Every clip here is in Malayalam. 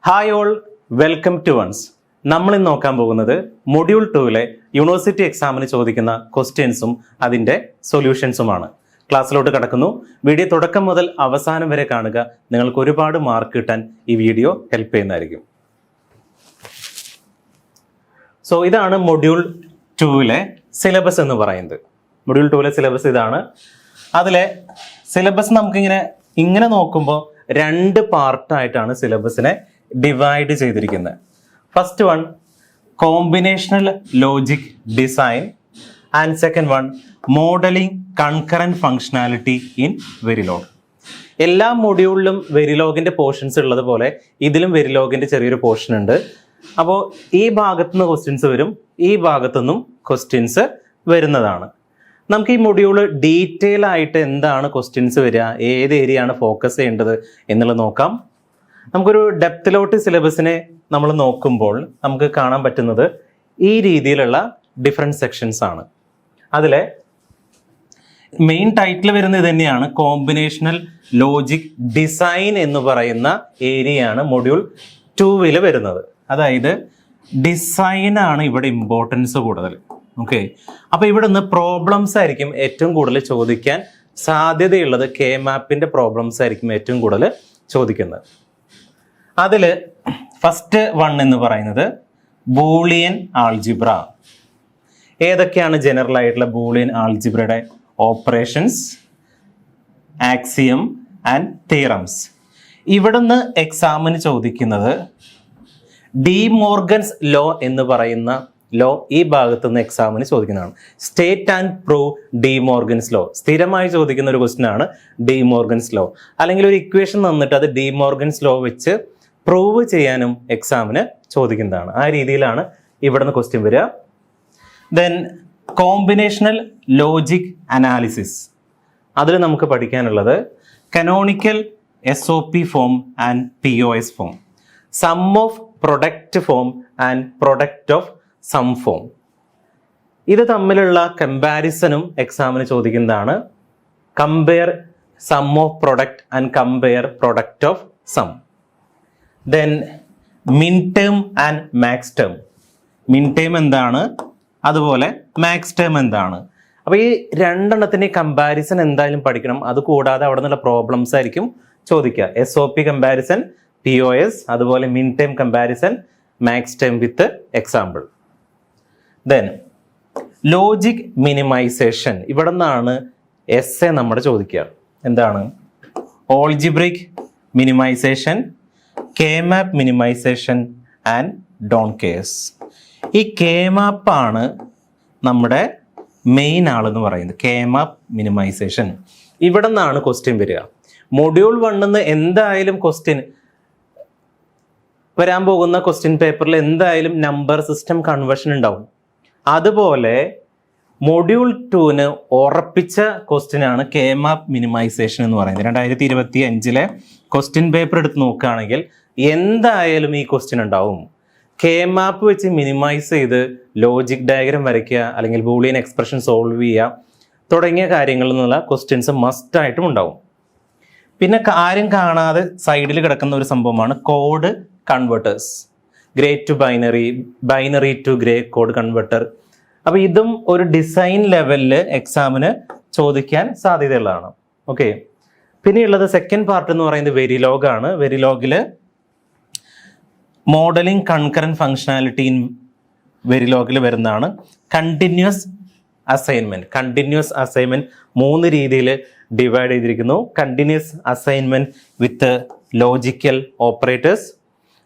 Hi all, welcome to ones. നമ്മൾ ഇന്ന് നോക്കാൻ പോകുന്നത് മൊഡ്യൂൾ 2-ലെ യൂണിവേഴ്സിറ്റി എക്സാമിന് ചോദിക്കുന്ന ക്വസ്റ്റ്യൻസും അതിൻ്റെ സൊല്യൂഷൻസുമാണ്. ക്ലാസ്സിലോട്ട് കടക്കുന്നു. വീഡിയോ തുടക്കം മുതൽ അവസാനം വരെ കാണുക. നിങ്ങൾക്ക് ഒരുപാട് മാർക്ക് കിട്ടാൻ ഈ വീഡിയോ ഹെൽപ്പ് ചെയ്യുന്നതായിരിക്കും. സോ ഇതാണ് മൊഡ്യൂൾ 2-ലെ സിലബസ് എന്ന് പറയുന്നത്. മൊഡ്യൂൾ 2-ലെ സിലബസ് ഇതാണ്. അതിലെ സിലബസ് നമുക്കിങ്ങനെ നോക്കുമ്പോൾ രണ്ട് പാർട്ടായിട്ടാണ് സിലബസിനെ ഡിവൈഡ് ചെയ്തിരിക്കുന്നത്. First one combinational logic design and second one modelling concurrent functionality in Verilog. എല്ലാ മൊഡ്യൂളിലും വെരിലോഗിൻ്റെ പോർഷൻസ് ഉള്ളത് പോലെ ഇതിലും വെരിലോഗിൻ്റെ ചെറിയൊരു പോർഷൻ ഉണ്ട്. അപ്പോൾ ഈ ഭാഗത്തുനിന്ന് ക്വസ്റ്റ്യൻസ് വരും, ഈ ഭാഗത്തുനിന്നും ക്വസ്റ്റ്യൻസ് വരുന്നതാണ്. നമുക്ക് ഈ മൊഡ്യൂൾ ഡീറ്റെയിൽ ആയിട്ട് എന്താണ് ക്വസ്റ്റ്യൻസ് വരിക, ഏത് ഏരിയ ആണ് ഫോക്കസ് ചെയ്യേണ്ടത് എന്നുള്ളത് നോക്കാം. നമുക്കൊരു ഡെപ്തിലോട്ട് സിലബസിനെ നമ്മൾ നോക്കുമ്പോൾ നമുക്ക് കാണാൻ പറ്റുന്നത് ഈ രീതിയിലുള്ള ഡിഫറെൻറ്റ് സെക്ഷൻസ് ആണ്. അതിലെ മെയിൻ ടൈറ്റിൽ വരുന്നത് തന്നെയാണ് കോമ്പിനേഷണൽ ലോജിക് ഡിസൈൻ എന്ന് പറയുന്ന ഏരിയയാണ് മൊഡ്യൂൾ 2-ൽ വരുന്നത്. അതായത് ഡിസൈനാണ് ഇവിടെ ഇമ്പോർട്ടൻസ് കൂടുതൽ. ഓക്കെ, അപ്പോൾ ഇവിടെ നിന്ന് പ്രോബ്ലംസ് ആയിരിക്കും ഏറ്റവും കൂടുതൽ ചോദിക്കാൻ സാധ്യതയുള്ളത്. കെ മാപ്പിൻ്റെ പ്രോബ്ലംസ് ആയിരിക്കും ഏറ്റവും കൂടുതൽ ചോദിക്കുന്നത്. അതിൽ ഫസ്റ്റ് വൺ എന്ന് പറയുന്നത് ബൂളിയൻ ആൾജിബ്ര. ഏതൊക്കെയാണ് ജനറൽ ആയിട്ടുള്ള ബൂളിയൻ ആൾജിബ്രയുടെ ഓപ്പറേഷൻസ്, ആക്സിയം ആൻഡ് തിയറംസ്. ഇവിടുന്ന് എക്സാമിന് ചോദിക്കുന്നത് ഡി മോർഗൻസ് ലോ എന്ന് പറയുന്ന ലോ ഈ ഭാഗത്തുനിന്ന് എക്സാമിന് ചോദിക്കുന്നതാണ്. State and prove D Morgan's law. സ്ഥിരമായി ചോദിക്കുന്ന ഒരു ക്വസ്റ്റ്യൻ ആണ് ഡി മോർഗൻസ് ലോ. അല്ലെങ്കിൽ ഒരു ഇക്വേഷൻ തന്നിട്ട് അത് ഡി മോർഗൻസ് ലോ വെച്ച് പ്രൂവ് ചെയ്യാനും എക്സാമിന് ചോദിക്കുന്നതാണ്. ആ രീതിയിലാണ് ഇവിടുന്ന് ക്വസ്റ്റ്യൻ വരിക. Then combinational logic analysis. അതിൽ നമുക്ക് പഠിക്കാനുള്ളത് canonical SOP form and POS form, sum of product form and product of sum form. ഇത് തമ്മിലുള്ള കമ്പാരിസണും എക്സാമിന് ചോദിക്കുന്നതാണ്. Compare sum of product and compare product of sum. Then min term and max term. Min term എന്താണ്, അതുപോലെ മാക്സ് ടേം എന്താണ്. അപ്പോൾ ഈ രണ്ടെണ്ണത്തിൻ്റെ കമ്പാരിസൺ എന്തായാലും പഠിക്കണം. അത് കൂടാതെ അവിടെ നിന്നുള്ള പ്രോബ്ലംസ് ആയിരിക്കും ചോദിക്കുക. SOP കമ്പാരിസൺ, POS, അതുപോലെ min term comparison, max term with example. Then logic minimization. ഇവിടെ നിന്നാണ് essay നമ്മുടെ ചോദിക്കുക. എന്താണ് algebraic minimization, K map minimization and don't cares. ഈ കെ മാപ്പാണ് നമ്മുടെ മെയിൻ ആളെന്ന് പറയുന്നത്. കെ മാപ്പ് മിനിമൈസേഷൻ ഇവിടെ നിന്നാണ് ക്വസ്റ്റ്യൻ വരിക. മൊഡ്യൂൾ 1 എന്തായാലും ക്വസ്റ്റ്യൻ വരാൻ പോകുന്ന ക്വസ്റ്റ്യൻ പേപ്പറിൽ എന്തായാലും നമ്പർ സിസ്റ്റം കൺവേർഷൻ ഉണ്ടാവും. അതുപോലെ മൊഡ്യൂൾ 2-ന് ഉറപ്പിച്ച ക്വസ്റ്റ്യൻ ആണ് കെ മാപ്പ് മിനിമൈസേഷൻ എന്ന് പറയുന്നത്. 2025-ലെ ക്വസ്റ്റ്യൻ പേപ്പർ എടുത്ത് നോക്കുകയാണെങ്കിൽ എന്തായാലും ഈ ക്വസ്റ്റ്യൻ ഉണ്ടാവും. കെ മാപ്പ് വെച്ച് മിനിമൈസ് ചെയ്ത് ലോജിക് ഡയഗ്രം വരയ്ക്കുക, അല്ലെങ്കിൽ ബൂളിയൻ എക്സ്പ്രഷൻ സോൾവ് ചെയ്യുക തുടങ്ങിയ കാര്യങ്ങളിൽ നിന്നുള്ള ക്വസ്റ്റ്യൻസ് മസ്റ്റായിട്ടും ഉണ്ടാവും. പിന്നെ ആരും കാണാതെ സൈഡിൽ കിടക്കുന്ന ഒരു സംഭവമാണ് code converters. Gray to binary, binary to gray code converter. അപ്പോൾ ഇതും ഒരു ഡിസൈൻ ലെവലിൽ എക്സാമിന് ചോദിക്കാൻ സാധ്യതയുള്ളതാണ്. ഓക്കെ, പിന്നെയുള്ളത് സെക്കൻഡ് പാർട്ട് എന്ന് പറയുന്നത് വെരിലോഗ് ആണ്. വെരിലോഗിൽ മോഡലിംഗ് കൺകറന്റ് ഫങ്ഷനാലിറ്റി ഇൻ വെരിലോഗിൽ വരുന്നതാണ്. Continuous assignment. കണ്ടിന്യൂസ് അസൈൻമെന്റ് 3 രീതിയിൽ ഡിവൈഡ് ചെയ്തിരിക്കുന്നു. Continuous assignment with logical operators,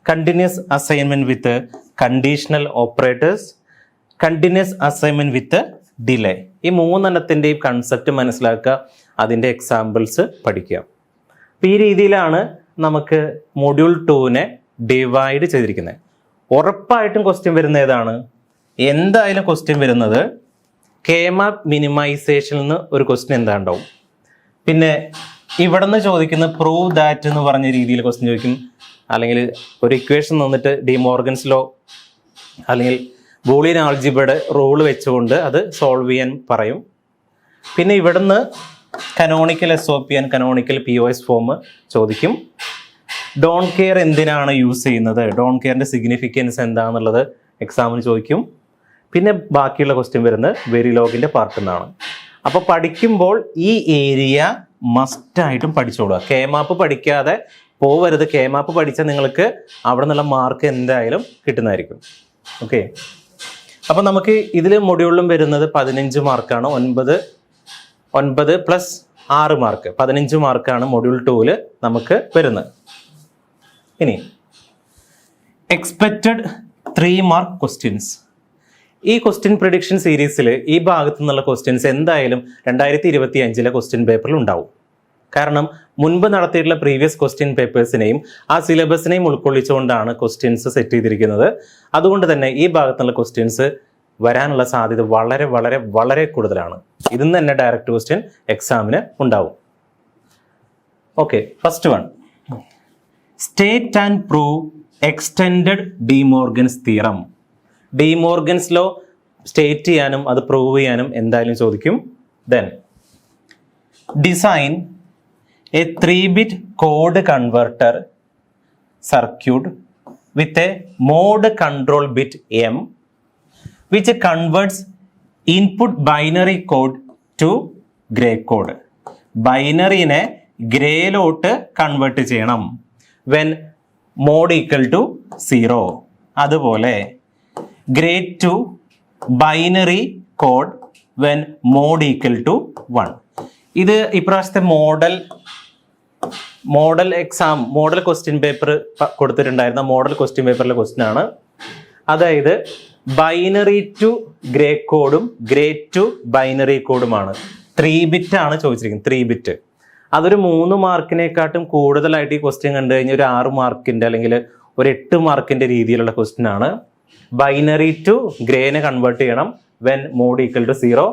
continuous assignment with conditional operators, continuous assignment with delay. ഈ 3 കൺസെപ്റ്റ് മനസ്സിലാക്കുക, അതിൻ്റെ എക്സാമ്പിൾസ് പഠിക്കുക. അപ്പോൾ ഈ രീതിയിലാണ് നമുക്ക് മൊഡ്യൂൾ 2-നെ ഡിവൈഡ് ചെയ്തിരിക്കുന്നത്. ഉറപ്പായിട്ടും ക്വസ്റ്റ്യൻ വരുന്ന ഏതാണ്? എന്തായാലും ക്വസ്റ്റ്യൻ വരുന്നത് കെ മാപ്പ് മിനിമൈസേഷനിൽ നിന്ന് ഒരു ക്വസ്റ്റ്യൻ എന്താ ഉണ്ടാവും. പിന്നെ ഇവിടെ നിന്ന് ചോദിക്കുന്ന പ്രൂവ് ദാറ്റ് എന്ന് പറഞ്ഞ രീതിയിൽ ക്വസ്റ്റ്യൻ ചോദിക്കും. അല്ലെങ്കിൽ ഒരു ഇക്വേഷൻ തന്നിട്ട് ഡി മോർഗൻസ് ലോ അല്ലെങ്കിൽ ബൂളിയൻ ആൾജിബ്രയുടെ റൂൾ വെച്ചുകൊണ്ട് അത് സോൾവ് ചെയ്യാൻ പറയും. പിന്നെ ഇവിടുന്ന് canonical SOP and canonical POS form ചോദിക്കും. ഡോൺ കെയർ എന്തിനാണ് യൂസ് ചെയ്യുന്നത്, ഡോൺ കെയറിൻ്റെ സിഗ്നിഫിക്കൻസ് എന്താണെന്നുള്ളത് എക്സാമിന് ചോദിക്കും. പിന്നെ ബാക്കിയുള്ള ക്വസ്റ്റ്യൻ വരുന്നത് വെരിലോഗിൻ്റെ പാർട്ടിൽ നിന്നാണ്. അപ്പോൾ പഠിക്കുമ്പോൾ ഈ ഏരിയ മസ്റ്റായിട്ടും പഠിച്ചോളുക. കെ മാപ്പ് പഠിക്കാതെ പോവരുത്. കെ മാപ്പ് പഠിച്ചാൽ നിങ്ങൾക്ക് അവിടെ നിന്നുള്ള മാർക്ക് എന്തായാലും കിട്ടുന്നതായിരിക്കും. ഓക്കെ, അപ്പോൾ നമുക്ക് ഇതിൽ മൊഡ്യൂളിലും വരുന്നത് 15 മാർക്കാണ്. 9 പ്ലസ് 6 മാർക്ക് 15 മാർക്കാണ് മൊഡ്യൂൾ 2-ൽ നമുക്ക് വരുന്നത്. ഇനി എക്സ്പെക്റ്റഡ് 3 മാർക്ക് ക്വസ്റ്റ്യൻസ്. ഈ ക്വസ്റ്റ്യൻ പ്രിഡിക്ഷൻ സീരീസിൽ ഈ ഭാഗത്തു നിന്നുള്ള ക്വസ്റ്റ്യൻസ് എന്തായാലും 2025 ക്വസ്റ്റ്യൻ പേപ്പറിൽ ഉണ്ടാവും. കാരണം മുൻപ് നടത്തിയിട്ടുള്ള പ്രീവിയസ് ക്വസ്റ്റ്യൻ പേപ്പേഴ്സിനെയും ആ സിലബസിനെയും ഉൾക്കൊള്ളിച്ചുകൊണ്ടാണ് ക്വസ്റ്റ്യൻസ് സെറ്റ് ചെയ്തിരിക്കുന്നത്. അതുകൊണ്ട് തന്നെ ഈ ഭാഗത്തുള്ള ക്വസ്റ്റ്യൻസ് വരാനുള്ള സാധ്യത വളരെ വളരെ വളരെ കൂടുതലാണ്. ഇതിൽ നിന്ന് തന്നെ ഡയറക്റ്റ് ക്വസ്റ്റ്യൻ എക്സാമിന് ഉണ്ടാവും. Okay, first one, state and prove extended De Morgan's theorem. De Morgan's law state ചെയ്യാനും അത് പ്രൂവ് ചെയ്യാനും എന്തായാലും ചോദിക്കും. Then design a 3-bit code converter circuit with a mode control bit M which converts input binary code to gray code. ബൈനറിനെ ഗ്രേയിലോട്ട് കൺവേർട്ട് ചെയ്യണം when mode equal to 0. അതുപോലെ gray to binary code when mode equal to 1. ഇത് ഇപ്രാവശ്യത്തെ മോഡൽ ക്വസ്റ്റ്യൻ പേപ്പർ കൊടുത്തിട്ടുണ്ടായിരുന്ന മോഡൽ ക്വസ്റ്റ്യൻ പേപ്പറിലെ ക്വസ്റ്റ്യൻ ആണ്. അതായത് ബൈനറി ടു ഗ്രേ കോഡും ഗ്രേ ടു ബൈനറി കോഡുമാണ്. 3-bit ആണ് ചോദിച്ചിരിക്കുന്നത്. 3-bit അതൊരു 3 മാർക്കിനെക്കാട്ടും കൂടുതലായിട്ട് ഈ ക്വസ്റ്റ്യൻ കണ്ടു കഴിഞ്ഞാൽ ഒരു 6 മാർക്കിന്റെ അല്ലെങ്കിൽ ഒരു 8 മാർക്കിന്റെ രീതിയിലുള്ള ക്വസ്റ്റ്യൻ ആണ്. ബൈനറി ടു ഗ്രേനെ കൺവേർട്ട് ചെയ്യണം വെൻ മോഡ് ഈക്വൽ ടു 0.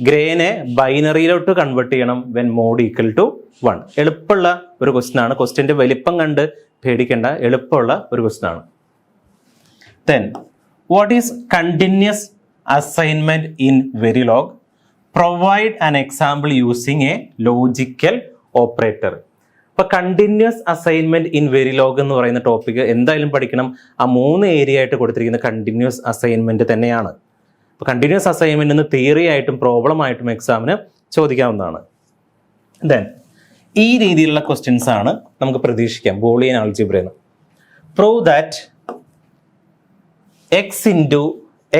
ഗ്രേനെ ബൈനറിയിലോട്ട് കൺവേർട്ട് ചെയ്യണം വെൻ മോഡ് ഈക്വൽ ടു 1. എളുപ്പമുള്ള ഒരു ക്വസ്റ്റ്യൻ ആണ്. ക്വസ്റ്റ്യന്റെ വലിപ്പം കണ്ട് പേടിക്കേണ്ട, എളുപ്പമുള്ള ഒരു ക്വസ്റ്റ്യൻ ആണ്. Then what is continuous assignment in Verilog? Provide an example using a logical operator. അപ്പോൾ കണ്ടിന്യൂസ് അസൈൻമെന്റ് ഇൻ വെരിലോഗ് എന്ന് പറയുന്ന ടോപ്പിക് എന്തായാലും പഠിക്കണം. ആ 3 ഏരിയ ആയിട്ട് കൊടുത്തിരിക്കുന്ന കണ്ടിന്യൂസ് അസൈൻമെന്റ് തന്നെയാണ്. അപ്പോൾ കണ്ടിന്യൂസ് അസൈൻമെന്റ് എന്ന് തിയറി ആയിട്ടും പ്രോബ്ലം ആയിട്ടും എക്സാമിന് ചോദിക്കാവുന്നതാണ്. ദെൻ ഈ രീതിയിലുള്ള ക്വസ്റ്റ്യൻസ് ആണ് നമുക്ക് പ്രതീക്ഷിക്കാം ബൂളിയൻ ആൾജിബ്രയിൽ നിന്ന്. Prove that x into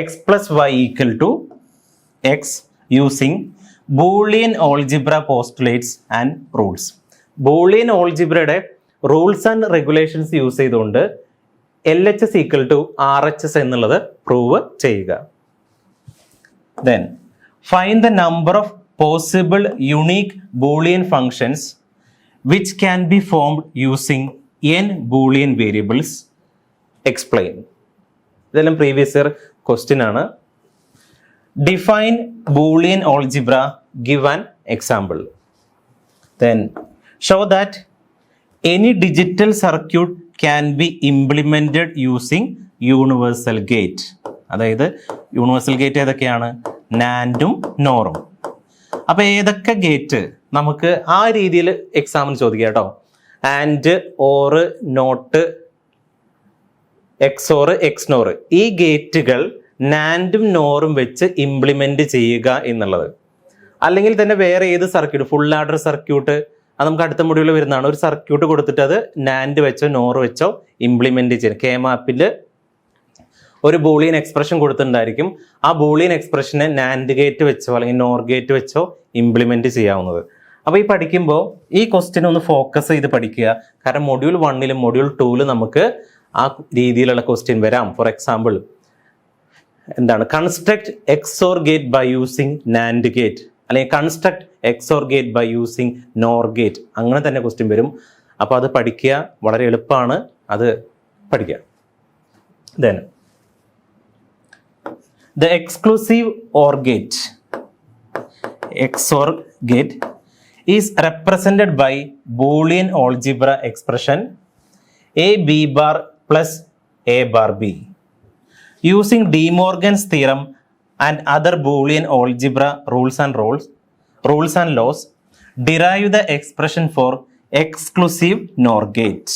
x plus y equal to x using Boolean algebra postulates and rules. Boolean algebrയുടെ റൂൾസ് ആൻഡ് റെഗുലേഷൻസ് യൂസ് ചെയ്തുകൊണ്ട് LHS equal to RHS എന്നുള്ളത് പ്രൂവ് ചെയ്യുക. Then find the number of possible unique Boolean functions which can be formed using n Boolean variables. Explain. ഇതെല്ലാം പ്രീവിയസ് ഇയർ ക്വസ്റ്റ്യൻ ആണ്. Define Boolean algebra, give an example. Then show that any digital circuit can be implemented using universal gate. അതായത് യൂണിവേഴ്സൽ ഗേറ്റ് ഏതൊക്കെയാണ്? നാൻഡും നോറും. അപ്പൊ ഏതൊക്കെ ഗേറ്റ് നമുക്ക് ആ രീതിയിൽ എക്സാമിന് ചോദിക്കാം കേട്ടോ. And, or, not, XOR, XNOR, ഈ ഗേറ്റുകൾ നാൻഡും നോറും വെച്ച് ഇംപ്ലിമെന്റ് ചെയ്യുക എന്നുള്ളത്. അല്ലെങ്കിൽ തന്നെ വേറെ ഏത് സർക്യൂട്ട്, ഫുൾ ആഡർ സർക്യൂട്ട്, അത് നമുക്ക് അടുത്ത മൊഡ്യൂളിൽ വരുന്നതാണ്. ഒരു സർക്യൂട്ട് കൊടുത്തിട്ട് അത് നാൻഡ് വെച്ചോ നോർ വെച്ചോ ഇംപ്ലിമെന്റ് ചെയ്യണം. കെ മാപ്പിൽ ഒരു ബൂളിയൻ എക്സ്പ്രഷൻ കൊടുത്തിട്ടുണ്ടായിരിക്കും. ആ ബൂളിയൻ എക്സ്പ്രഷനെ നാൻഡ് ഗേറ്റ് വെച്ചോ അല്ലെങ്കിൽ നോർ ഗേറ്റ് വെച്ചോ ഇംപ്ലിമെന്റ് ചെയ്യാവുന്നത്. അപ്പോൾ ഈ പഠിക്കുമ്പോൾ ഈ ക്വസ്റ്റ്യൻ ഒന്ന് ഫോക്കസ് ചെയ്ത് പഠിക്കുക. കാരണം മൊഡ്യൂൾ 1-ലും മൊഡ്യൂൾ 2-ലും നമുക്ക് ആ രീതിയിലുള്ള ക്വസ്റ്റ്യൻ വരാം. ഫോർ എക്സാമ്പിൾ എന്താണ്, construct XOR gate by using NAND gate, അല്ലെങ്കിൽ construct XOR gate by using NOR gate, അങ്ങനെ തന്നെ ക്വസ്റ്റ്യൻ വരും. അപ്പോൾ അത് പഠിക്കുക, വളരെ എളുപ്പമാണ്, അത് പഠിക്കുക. Then the exclusive or gate, XOR gate is represented by Boolean algebra expression a b bar plus a bar b. Using De Morgan's theorem and other Boolean algebra rules and laws, derive the expression for exclusive NOR gate.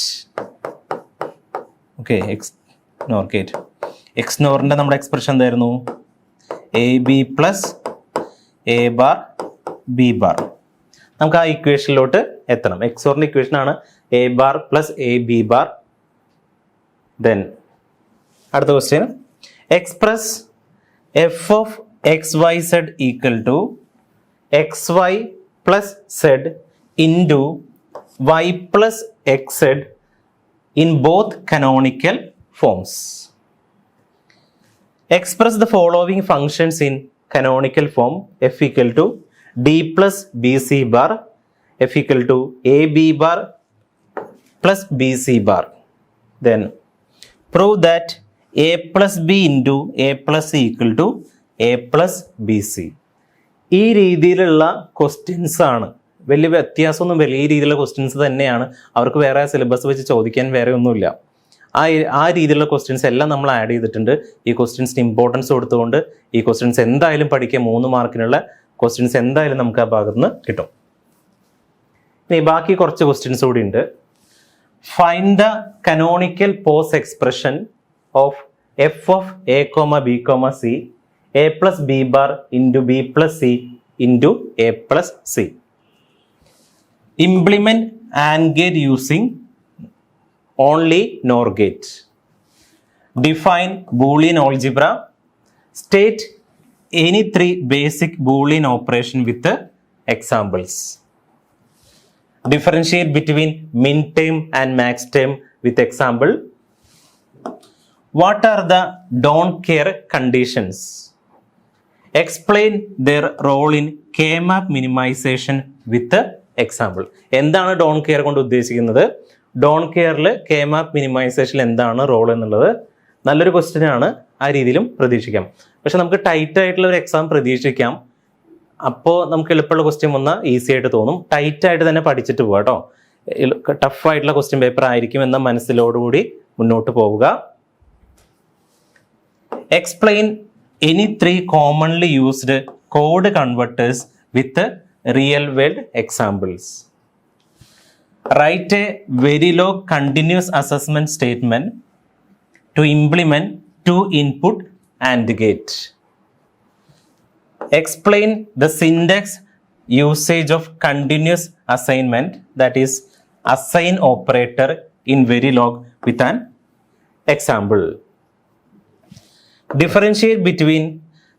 Okay, XNOR gate. XNORൻ്റെ നമ്മുടെ എക്സ്പ്രഷൻ എന്തായിരുന്നു? AB plus A bar B bar. നമുക്ക് ആ ഇക്വേഷനിലോട്ട് എത്തണം. XORൻ്റെ ഇക്വേഷനാണ് A bar plus A B bar. Then അടുത്ത question, express f of xyz equal to xy plus z into y plus xz in both canonical forms. Express the following functions in canonical form: f equal to d plus bc bar, f equal to ab bar plus bc bar. Then prove that a plus b into a plus c equal to a plus bc. ഈ രീതിയിലുള്ള ക്വസ്റ്റ്യൻസ് ആണ്. വലിയ വ്യത്യാസമൊന്നും വലിയ രീതിയിലുള്ള ക്വസ്റ്റ്യൻസ് തന്നെയാണ്. അവർക്ക് വേറെ സിലബസ് വെച്ച് ചോദിക്കാൻ വേറെ ഒന്നുമില്ല. ആ രീതിയിലുള്ള ക്വസ്റ്റ്യൻസ് എല്ലാം നമ്മൾ ആഡ് ചെയ്തിട്ടുണ്ട്. ഈ ക്വസ്റ്റ്യൻസിന് ഇമ്പോർട്ടൻസ് കൊടുത്തുകൊണ്ട് ഈ ക്വസ്റ്റ്യൻസ് എന്തായാലും പഠിക്കുക. 3 മാർക്കിനുള്ള ക്വസ്റ്റ്യൻസ് എന്തായാലും നമുക്ക് ആ ഭാഗത്ത് നിന്ന് കിട്ടും. ഇനി ബാക്കി കുറച്ച് ക്വസ്റ്റ്യൻസ് കൂടി ഉണ്ട്. Find the canonical POS expression of F of A comma B comma C A plus B bar into B plus C into A plus C. Implement AND gate using only NOR gate. Define Boolean algebra. State any 3 basic Boolean operation with the examples. Differentiate between min term and max term with example. What are the don't care conditions? Explain their role in K-map minimization with the example. എന്താണ് ഡോൺ കെയർ കൊണ്ട് ഉദ്ദേശിക്കുന്നത്? ഡോൺ കെയറിൽ K-map മിനിമൈസേഷനിൽ എന്താണ് റോൾ എന്നുള്ളത് നല്ലൊരു ക്വസ്റ്റ്യൻ ആണ്. ആ രീതിയിലും പ്രതീക്ഷിക്കാം. പക്ഷെ നമുക്ക് ടൈറ്റ് ആയിട്ടുള്ള ഒരു എക്സാം പ്രതീക്ഷിക്കാം. അപ്പോൾ നമുക്ക് എളുപ്പമുള്ള ക്വസ്റ്റ്യൻ വന്നാൽ ഈസി ആയിട്ട് തോന്നും. ടൈറ്റ് ആയിട്ട് തന്നെ പഠിച്ചിട്ട് പോവുക കേട്ടോ. ടഫ് ആയിട്ടുള്ള ക്വസ്റ്റ്യൻ പേപ്പർ ആയിരിക്കും എന്ന മനസ്സിലോടുകൂടി മുന്നോട്ട് പോവുക. Explain any 3 commonly used code converters with real world examples. Write a Verilog continuous assessment statement to implement 2 input AND gate. Explain the syntax usage of continuous assignment, that is assign operator in Verilog with an example. Differentiate between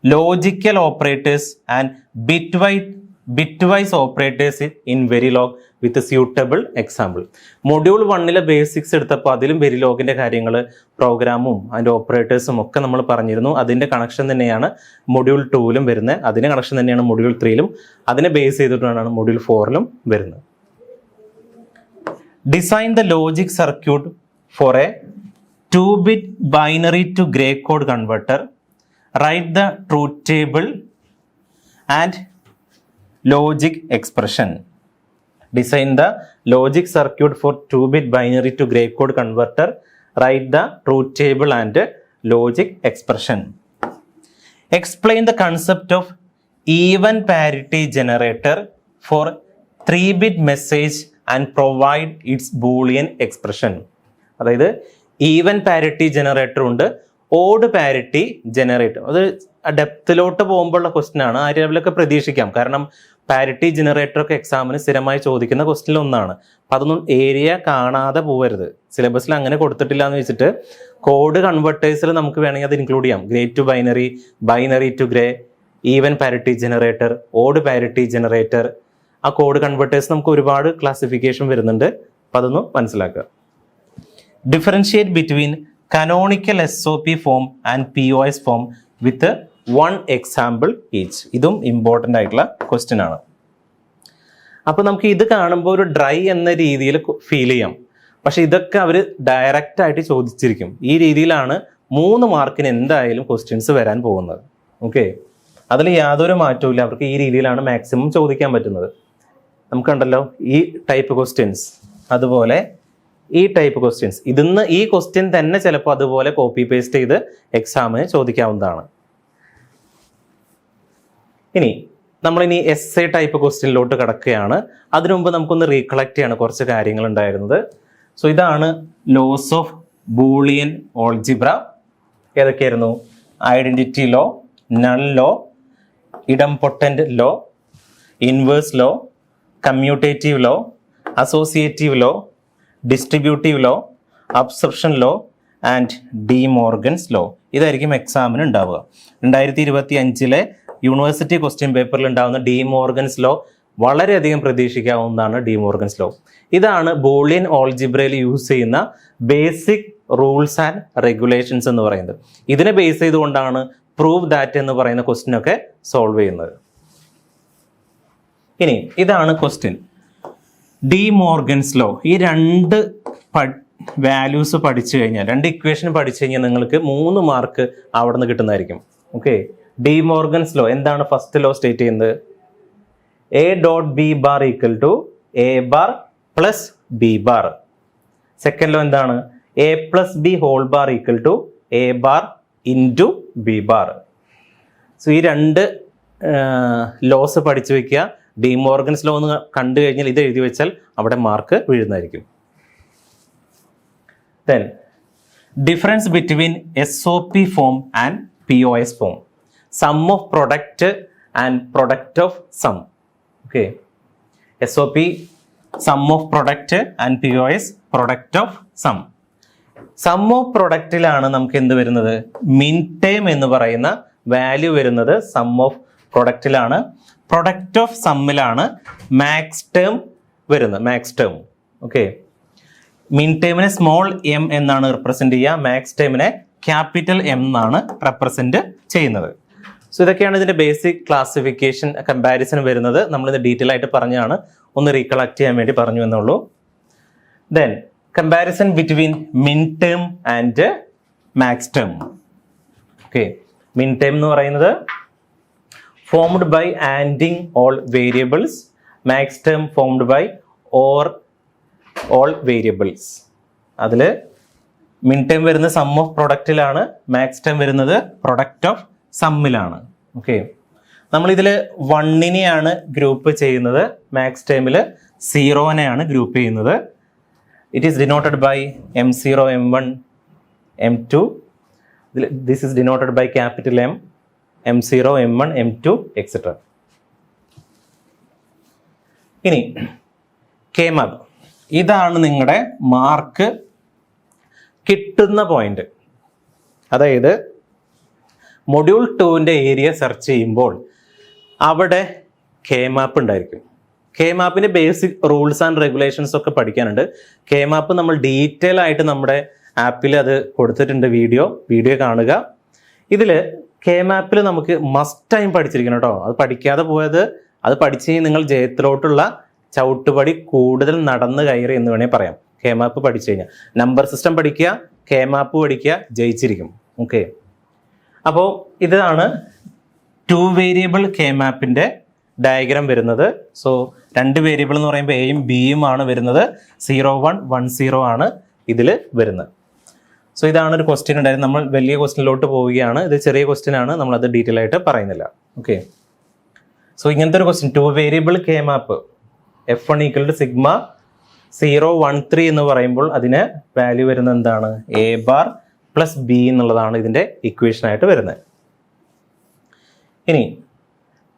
logical operators and bitwise operators in Verilog with a suitable example. Module 1 basics എടുത്തപ്പോൾ അതിലും വെരിലോഗിൻ്റെ കാര്യങ്ങൾ, പ്രോഗ്രാമും അതിൻ്റെ ഓപ്പറേറ്റേഴ്സും ഒക്കെ നമ്മൾ പറഞ്ഞിരുന്നു. അതിൻ്റെ കണക്ഷൻ തന്നെയാണ് മൊഡ്യൂൾ 2 വരുന്നത്. അതിൻ്റെ കണക്ഷൻ തന്നെയാണ് മൊഡ്യൂൾ 3 അതിനെ ബേസ് ചെയ്തിട്ടാണ് മൊഡ്യൂൾ 4 വരുന്നത്. Design the logic circuit for a 2-bit binary to gray code converter. Write the truth table and logic expression. Design the logic circuit for 2-bit binary to gray code converter. Write the truth table and logic expression. Explain the concept of even parity generator for 3-bit message and provide its Boolean expression. അതായത് ഈവൻ പാരിറ്റി ജനറേറ്റർ ഉണ്ട്, ഓഡ് പാരിറ്റി ജനറേറ്റർ. അത് ഡെപ്തിലോട്ട് പോകുമ്പോഴുള്ള ക്വസ്റ്റ്യൻ ആണ്. ആ ലെവലൊക്കെ പ്രതീക്ഷിക്കാം. കാരണം പാരിറ്റി ജനറേറ്റർ ഒക്കെ എക്സാമിന് സ്ഥിരമായി ചോദിക്കുന്ന ക്വസ്റ്റ്യൻ ഒന്നാണ്. അപ്പം അതൊന്നും ഏരിയ കാണാതെ പോകരുത്. സിലബസിൽ അങ്ങനെ കൊടുത്തിട്ടില്ല എന്ന് വെച്ചിട്ട് കോഡ് കൺവെർട്ടേഴ്സിൽ നമുക്ക് വേണമെങ്കിൽ അത് ഇൻക്ലൂഡ് ചെയ്യാം. Gray to binary, binary to gray, even parity generator, odd parity generator. ആ കോഡ് കൺവെർട്ടേഴ്സ് നമുക്ക് ഒരുപാട് ക്ലാസിഫിക്കേഷൻ വരുന്നുണ്ട്. അപ്പം അതൊന്ന് മനസ്സിലാക്കുക. Differentiate between canonical SOP form and POS form with 1 example each. ഇതും ഇമ്പോർട്ടൻ്റ് ആയിട്ടുള്ള ക്വസ്റ്റ്യൻ ആണ്. അപ്പോൾ നമുക്ക് ഇത് കാണുമ്പോൾ ഒരു ഡ്രൈ എന്ന രീതിയിൽ ഫീൽ ചെയ്യാം. പക്ഷെ ഇതൊക്കെ അവർ ഡയറക്റ്റ് ആയിട്ട് ചോദിച്ചിരിക്കും. ഈ രീതിയിലാണ് 3 മാർക്കിന് എന്തായാലും ക്വസ്റ്റ്യൻസ് വരാൻ പോകുന്നത്. ഓക്കെ, അതിൽ യാതൊരു മാറ്റവും ഇല്ല. അവർക്ക് ഈ രീതിയിലാണ് മാക്സിമം ചോദിക്കാൻ പറ്റുന്നത്. നമുക്കുണ്ടല്ലോ ഈ ടൈപ്പ് ക്വസ്റ്റ്യൻസ്, അതുപോലെ ഈ ടൈപ്പ് ക്വസ്റ്റ്യൻസ്. ഇതിന്ന് ഈ ക്വസ്റ്റ്യൻ തന്നെ ചിലപ്പോൾ അതുപോലെ കോപ്പി പേസ്റ്റ് ചെയ്ത് എക്സാമിന് ചോദിക്കാവുന്നതാണ്. ഇനി നമ്മളിനി എസ്സേ ടൈപ്പ് ക്വസ്റ്റ്യനിലോട്ട് കിടക്കുകയാണ്. അതിനു മുമ്പ് നമുക്കൊന്ന് റീകളക്ട് ചെയ്യാണ് കുറച്ച് കാര്യങ്ങൾ ഉണ്ടായിരുന്നത്. സോ ഇതാണ് ലോസ് ഓഫ് ബൂളിയൻ ഓൾജിബ്ര, ഏതൊക്കെയായിരുന്നു? Identity law, null law, idempotent law, inverse law, commutative law, associative law, distributive law, absorption law and De Morgan's law. ഇതായിരിക്കും എക്സാമിന് ഉണ്ടാവുക. 2025 യൂണിവേഴ്സിറ്റി ക്വസ്റ്റ്യൻ പേപ്പറിൽ ഉണ്ടാകുന്ന ഡി മോർഗൻസ് ലോ വളരെയധികം പ്രതീക്ഷിക്കാവുന്നതാണ്. ഡി മോർഗൻസ് ലോ ഇതാണ് ബൂളിയൻ ഓൾജിബ്രയിൽ യൂസ് ചെയ്യുന്ന ബേസിക് റൂൾസ് ആൻഡ് റെഗുലേഷൻസ് എന്ന് പറയുന്നത്. ഇതിനെ ബേസ് ചെയ്തുകൊണ്ടാണ് പ്രൂവ് ദാറ്റ് എന്ന് പറയുന്ന ക്വസ്റ്റ്യൻ ഒക്കെ സോൾവ് ചെയ്യുന്നത്. ഇനി ഇതാണ് ക്വസ്റ്റ്യൻ. ഡി മോർഗൻസ് ലോ, ഈ രണ്ട് വാല്യൂസ് പഠിച്ചു കഴിഞ്ഞാൽ, രണ്ട് ഇക്വേഷൻ പഠിച്ചു കഴിഞ്ഞാൽ നിങ്ങൾക്ക് 3 മാർക്ക് അവിടെ നിന്ന് കിട്ടുന്നതായിരിക്കും. ഓക്കെ, ഡി മോർഗൻസ് ലോ എന്താണ്? ഫസ്റ്റ് ലോ സ്റ്റേറ്റ് ചെയ്യുന്നത് A dot B bar equal to A bar plus B bar. Second law എന്താണ്? A plus B whole bar equal to A bar into B bar. So ഈ രണ്ട് ലോസ് പഠിച്ചു വെക്കുക. ഡി മോർഗൻസ് ലോ എന്ന് കണ്ടു കഴിഞ്ഞാൽ ഇത് എഴുതി വെച്ചാൽ അവിടെ mark വീഴുന്നതായിരിക്കും. Then difference between SOP form and POS form. Sum of product and product of sum. Okay. SOP sum of product and POS product of sum. Sum of productലാണ് നമുക്ക് എന്ത് വരുന്നത്? മിൻ ടേം എന്ന് പറയുന്ന വാല്യൂ വരുന്നത് സം ഓഫ് പ്രൊഡക്റ്റിലാണ്. പ്രൊഡക്റ്റ് ഓഫ് സമ്മിലാണ് മാക്സ് ടേം വരുന്നത്. Max term. ഓക്കെ, മിൻ ടേമിനെ സ്മോൾ എം എന്നാണ് റെപ്രസെന്റ് ചെയ്യുക, മാക്സ് ടേമിനെ ക്യാപിറ്റൽ എം എന്നാണ് റെപ്രസെന്റ് ചെയ്യുന്നത്. സോ ഇതൊക്കെയാണ് ഇതിന്റെ ബേസിക് ക്ലാസിഫിക്കേഷൻ കമ്പാരിസൺ വരുന്നത്. നമ്മളിത് ഡീറ്റെയിൽ ആയിട്ട് പറഞ്ഞാണ്, ഒന്ന് റീകളക്ട് ചെയ്യാൻ വേണ്ടി പറഞ്ഞു എന്നുള്ളൂ. Then comparison between min term and max term. Okay, min term എന്ന് പറയുന്നത് formed by ANDing all variables, max term formed by OR all variables. അതിൽ മിൻ ടേം വരുന്ന സം ഓഫ് പ്രൊഡക്റ്റിലാണ്, മാക്സ് ടേം വരുന്നത് പ്രൊഡക്റ്റ് ഓഫ് സമ്മിലാണ്. ഓക്കെ, നമ്മളിതിൽ 1നെയാണ് ഗ്രൂപ്പ് ചെയ്യുന്നത്, മാക്സ് ടേമിൽ 0നെയാണ് ഗ്രൂപ്പ് ചെയ്യുന്നത്. It is denoted by M0, M1, M2. This is denoted by capital M, M0, M1, M2 etcetera. ഇനി K-map, ഇതാണ് നിങ്ങളുടെ മാർക്ക് കിട്ടുന്ന പോയിന്റ്. അതായത് മൊഡ്യൂൾ 2ൻ്റെ ഏരിയ സെർച്ച് ചെയ്യുമ്പോൾ അവിടെ K-map ഉണ്ടായിരിക്കും. K-mapൻ്റെ ബേസിക് റൂൾസ് ആൻഡ് റെഗുലേഷൻസ് ഒക്കെ പഠിക്കാനുണ്ട്. K-map നമ്മൾ ഡീറ്റെയിൽ ആയിട്ട് നമ്മുടെ ആപ്പിൽ അത് കൊടുത്തിട്ടുണ്ട്. വീഡിയോ കാണുക. ഇതിൽ K-mapൽ നമുക്ക് മസ്റ്റ് ടൈം പഠിച്ചിരിക്കണം കേട്ടോ. അത് പഠിക്കാതെ പോയത്, അത് പഠിച്ച് നിങ്ങൾ ജയത്തിലോട്ടുള്ള ചവിട്ടുപടി കൂടുതൽ നടന്നു കയറി എന്ന് വേണേൽ പറയാം. K-map പഠിച്ചു കഴിഞ്ഞാൽ നമ്പർ സിസ്റ്റം പഠിക്കുക, K-map പഠിക്കുക, ജയിച്ചിരിക്കും. ഓക്കെ, അപ്പോൾ ഇതാണ് 2 വേരിയബിൾ K-mapൻ്റെ ഡയഗ്രാം വരുന്നത്. സോ 2 വേരിയബിൾ എന്ന് പറയുമ്പോൾ എയും ബിയും ആണ് വരുന്നത്. 0, 1, 1, 0 ആണ് ഇതിൽ വരുന്നത്. സോ ഇതാണ് ഒരു ക്വസ്റ്റ്യൻ ഉണ്ടായിരുന്നത്. നമ്മൾ വലിയ ക്വസ്റ്റ്യനിലോട്ട് പോവുകയാണ്. ഇത് ചെറിയ ക്വസ്റ്റ്യൻ ആണ്, നമ്മളത് ഡീറ്റെയിൽ ആയിട്ട് പറയുന്നില്ല. ഓക്കെ, സോ ഇങ്ങനത്തെ ഒരു question 2 variable K-map F1 equal to sigma 0, 1, 3 എന്ന് പറയുമ്പോൾ അതിന് വാല്യൂ വരുന്നത് എന്താണ്? എ ബാർ പ്ലസ് ബി എന്നുള്ളതാണ് ഇതിൻ്റെ ഇക്വേഷൻ ആയിട്ട് വരുന്നത്. ഇനി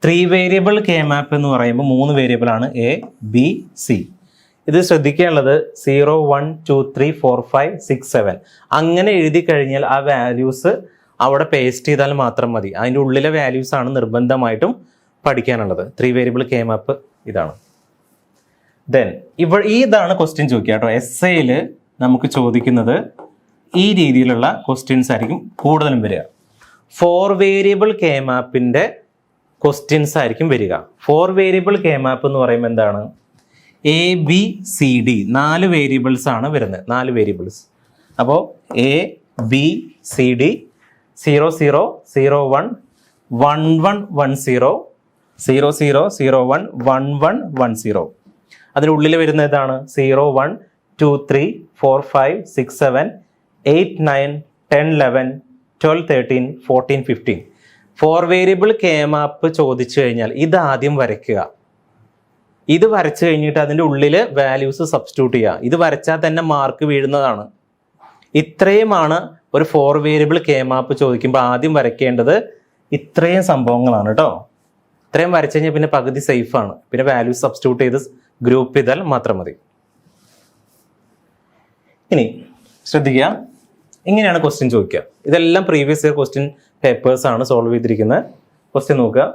3 വേരിയബിൾ K-map എന്ന് പറയുമ്പോൾ 3 വേരിയബിൾ ആണ് എ, ബി, സി. ഇത് ശ്രദ്ധിക്കാനുള്ളത് 0, 1, 2, 3, 4, 5, 6, 7 അങ്ങനെ എഴുതി കഴിഞ്ഞാൽ ആ വാല്യൂസ് അവിടെ പേസ്റ്റ് ചെയ്താൽ മാത്രം മതി. അതിൻ്റെ ഉള്ളിലെ വാല്യൂസ് ആണ് നിർബന്ധമായിട്ടും പഠിക്കാനുള്ളത്. 3 വേരിയബിൾ K-map ഇതാണ്. ദെൻ ഇതാണ് ക്വസ്റ്റ്യൻ ചോദിക്കുക കേട്ടോ. എസ്സേയിൽ നമുക്ക് ചോദിക്കുന്നത് ഈ രീതിയിലുള്ള ക്വസ്റ്റ്യൻസ് ആയിരിക്കും കൂടുതലും വരിക. 4 വേരിയബിൾ K-mapൻ്റെ ക്വസ്റ്റ്യൻസ് ആയിരിക്കും വരിക. 4 വേരിയബിൾ K-map എന്ന് പറയുമ്പോൾ എന്താണ്? A, B, C, D 4 variables ആണ് വരുന്നത്. 4 വേരിയബിൾസ്. അപ്പോൾ എ, ബി, സി, ഡി 0, 0, 0, 1, 1, 1, 1, 0, 0, 0, 0, 1, 1, 1, 1, 0. അതിനുള്ളിൽ വരുന്ന ഇതാണ് 0, 1, 2, 3, 4, 5, 6, 7, 8, 9, 10, 11, 12, 13, 14, 15. 4 വേരിയബിൾ K-map ചോദിച്ചു കഴിഞ്ഞാൽ ഇത് ആദ്യം വരയ്ക്കുക. ഇത് വരച്ചു കഴിഞ്ഞിട്ട് അതിൻ്റെ ഉള്ളിൽ വാല്യൂസ് സബ്സ്റ്റിറ്റ്യൂട്ട് ചെയ്യുക. ഇത് വരച്ചാൽ തന്നെ മാർക്ക് വീഴുന്നതാണ്. ഇത്രയുമാണ് ഒരു 4 വേരിയബിൾ കെ മാപ്പ് ചോദിക്കുമ്പോൾ ആദ്യം വരയ്ക്കേണ്ടത് ഇത്രയും സംഭവങ്ങളാണ് കേട്ടോ. ഇത്രയും വരച്ചു കഴിഞ്ഞാൽ പിന്നെ പകുതി സേഫാണ്. പിന്നെ വാല്യൂ സബ്സ്റ്റിറ്റ്യൂട്ട് ചെയ്ത് ഗ്രൂപ്പ് ചെയ്താൽ മാത്രം മതി. ഇനി ശ്രദ്ധിക്കുക, ഇങ്ങനെയാണ് ക്വസ്റ്റ്യൻ ചോദിക്കുക. ഇതെല്ലാം പ്രീവിയസ് ഇയർ ക്വസ്റ്റ്യൻ പേപ്പേഴ്സ് ആണ് സോൾവ് ചെയ്തിരിക്കുന്നത്. ക്വസ്റ്റ്യൻ നോക്കുക.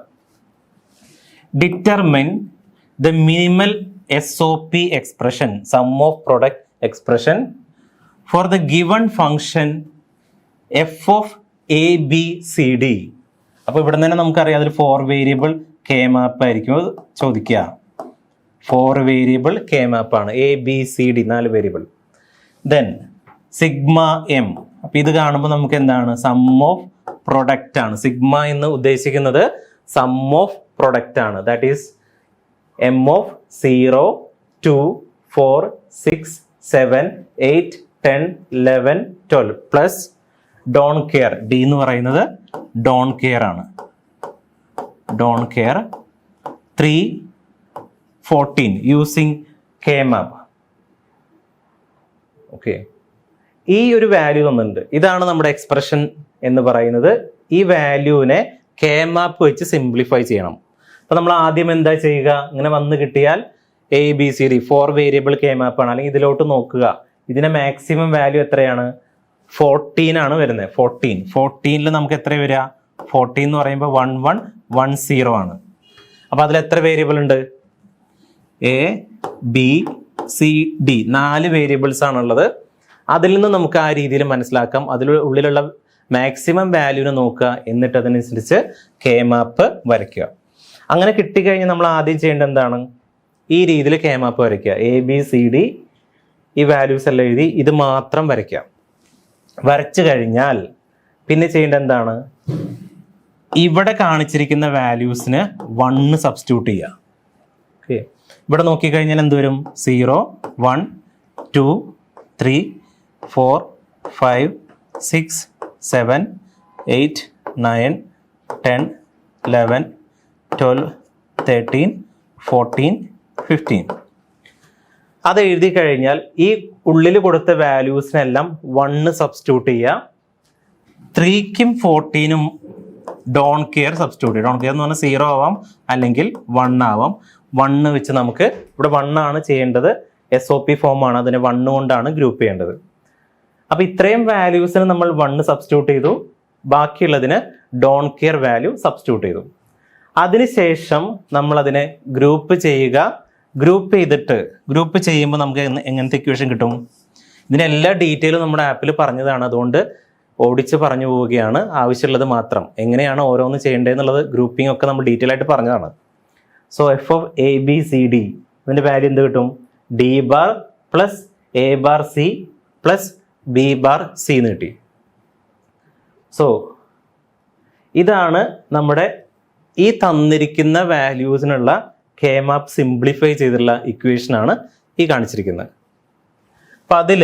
Determine the minimal SOP expression, sum of product expression for the given function f of a b c d. അപ്പോൾ ഇവിടെ തന്നെ നമുക്കറിയാം അതൊരു 4 വേരിയബിൾ കെ മാപ്പ് ആയിരിക്കും ചോദിക്കുക. 4 വേരിയബിൾ കെ മാപ്പാണ്, A B C D 4 variable. Then sigma M. അപ്പോൾ ഇത് കാണുമ്പോൾ നമുക്ക് എന്താണ്? സം ഓഫ് പ്രൊഡക്റ്റ് ആണ്. സിഗ്മ എന്ന് ഉദ്ദേശിക്കുന്നത് സം ഓഫ് പ്രൊഡക്റ്റ് ആണ്. That is m of 0, 2, 4, 6, 7, 8, 10, 11, 12 plus don't care. D എന്ന് പറയുന്നത് ഡോൺ കെയർ ആണ്. Don't care 3, 14 using K map. Okay, ഈ ഒരു വാല്യൂ തന്നിട്ടുണ്ട്. ഇതാണ് നമ്മുടെ എക്സ്പ്രഷൻ എന്ന് പറയുന്നത്. ഈ വാല്യൂവിനെ കെ മാപ്പ് വെച്ച് സിംപ്ലിഫൈ ചെയ്യണം. അപ്പോൾ നമ്മൾ ആദ്യം എന്താ ചെയ്യുക? ഇങ്ങനെ വന്ന് കിട്ടിയാൽ A B C D 4 variable K മാപ്പാണ്. അല്ലെങ്കിൽ ഇതിലോട്ട് നോക്കുക. ഇതിന്റെ മാക്സിമം വാല്യൂ എത്രയാണ്? 14 ആണ് വരുന്നത്. 14ൽ നമുക്ക് എത്ര വരിക? 14 എന്ന് പറയുമ്പോൾ 1110 ആണ്. അപ്പോൾ അതിൽ എത്ര വേരിയബിൾ ഉണ്ട്? A B C D 4 variables ആണുള്ളത്. അതിൽ നിന്ന് നമുക്ക് ആ രീതിയിൽ മനസ്സിലാക്കാം. അതിനുള്ളിലുള്ള മാക്സിമം വാല്യൂവിനെ നോക്കുക, എന്നിട്ട് അതിനനുസരിച്ച് കെ മാപ്പ് വരയ്ക്കുക. അങ്ങനെ കിട്ടിക്കഴിഞ്ഞാൽ നമ്മൾ ആദ്യം ചെയ്യേണ്ടത് എന്താണ്? ഈ രീതിയിൽ കെ മാപ്പ് വരയ്ക്കുക. എ ബി സി ഡി ഈ വാല്യൂസ് എല്ലാം എഴുതി ഇത് മാത്രം വരയ്ക്കുക. വരച്ചു കഴിഞ്ഞാൽ പിന്നെ ചെയ്യേണ്ടത് എന്താണ്? ഇവിടെ കാണിച്ചിരിക്കുന്ന വാല്യൂസിന് 1 സബ്സ്റ്റിറ്റ്യൂട്ട് ചെയ്യുക. ഓക്കെ, ഇവിടെ നോക്കിക്കഴിഞ്ഞാൽ എന്ത് വരും? 0, 1, 2, 3, 4, 5, 6, 7, 8, 9, 10, 11, 12, 13, 14, 15. അത് എഴുതി കഴിഞ്ഞാൽ ഈ ഉള്ളിൽ കൊടുത്ത വാല്യൂസിനെല്ലാം 1 സബ്സ്റ്റിറ്റ്യൂട്ട് ചെയ്യുക. 3ക്കും 14നും ഡോൺ കെയർ സബ്സ്റ്റിറ്റ്യൂട്ട് ചെയ്യുക. ഡോൺ കെയർ എന്ന് പറഞ്ഞാൽ 0 ആവാം അല്ലെങ്കിൽ 1 ആവാം. 1 വെച്ച് നമുക്ക് ഇവിടെ 1 ആണ് ചെയ്യേണ്ടത്. SOP ഫോമാണ്, അതിനെ 1 കൊണ്ടാണ് ഗ്രൂപ്പ് ചെയ്യേണ്ടത്. അപ്പോൾ ഇത്രയും വാല്യൂസിന് നമ്മൾ 1 സബ്സ്റ്റിറ്റ്യൂട്ട് ചെയ്തു. ബാക്കിയുള്ളതിന് ഡോൺ കെയർ വാല്യൂ സബ്സ്റ്റിറ്റ്യൂട്ട് ചെയ്തു. അതിനുശേഷം നമ്മൾ അതിനെ ഗ്രൂപ്പ് ചെയ്യുക. ഗ്രൂപ്പ് ചെയ്യുമ്പോൾ നമുക്ക് എങ്ങനത്തെ ഇക്വേഷൻ കിട്ടും? ഇതിൻ്റെ എല്ലാ ഡീറ്റെയിലും നമ്മുടെ ആപ്പിൽ പറഞ്ഞതാണ്. അതുകൊണ്ട് ഓടിച്ച് പറഞ്ഞു പോവുകയാണ്. ആവശ്യമുള്ളത് മാത്രം. എങ്ങനെയാണ് ഓരോന്ന് ചെയ്യേണ്ടതെന്നുള്ളത് ഗ്രൂപ്പിംഗ് ഒക്കെ നമ്മൾ ഡീറ്റെയിൽ ആയിട്ട് പറഞ്ഞതാണ്. So F of A B C D ഇതിൻ്റെ വാല്യൂ എന്ത് കിട്ടും? D bar plus A bar C plus B bar C എന്ന് കിട്ടി. സോ ഇതാണ് നമ്മുടെ ഈ തന്നിരിക്കുന്ന വാല്യൂസിനുള്ള കെ മാപ്പ് സിംപ്ലിഫൈ ചെയ്തിട്ടുള്ള ഇക്വേഷനാണ് ഈ കാണിച്ചിരിക്കുന്നത്. അപ്പം അതിൽ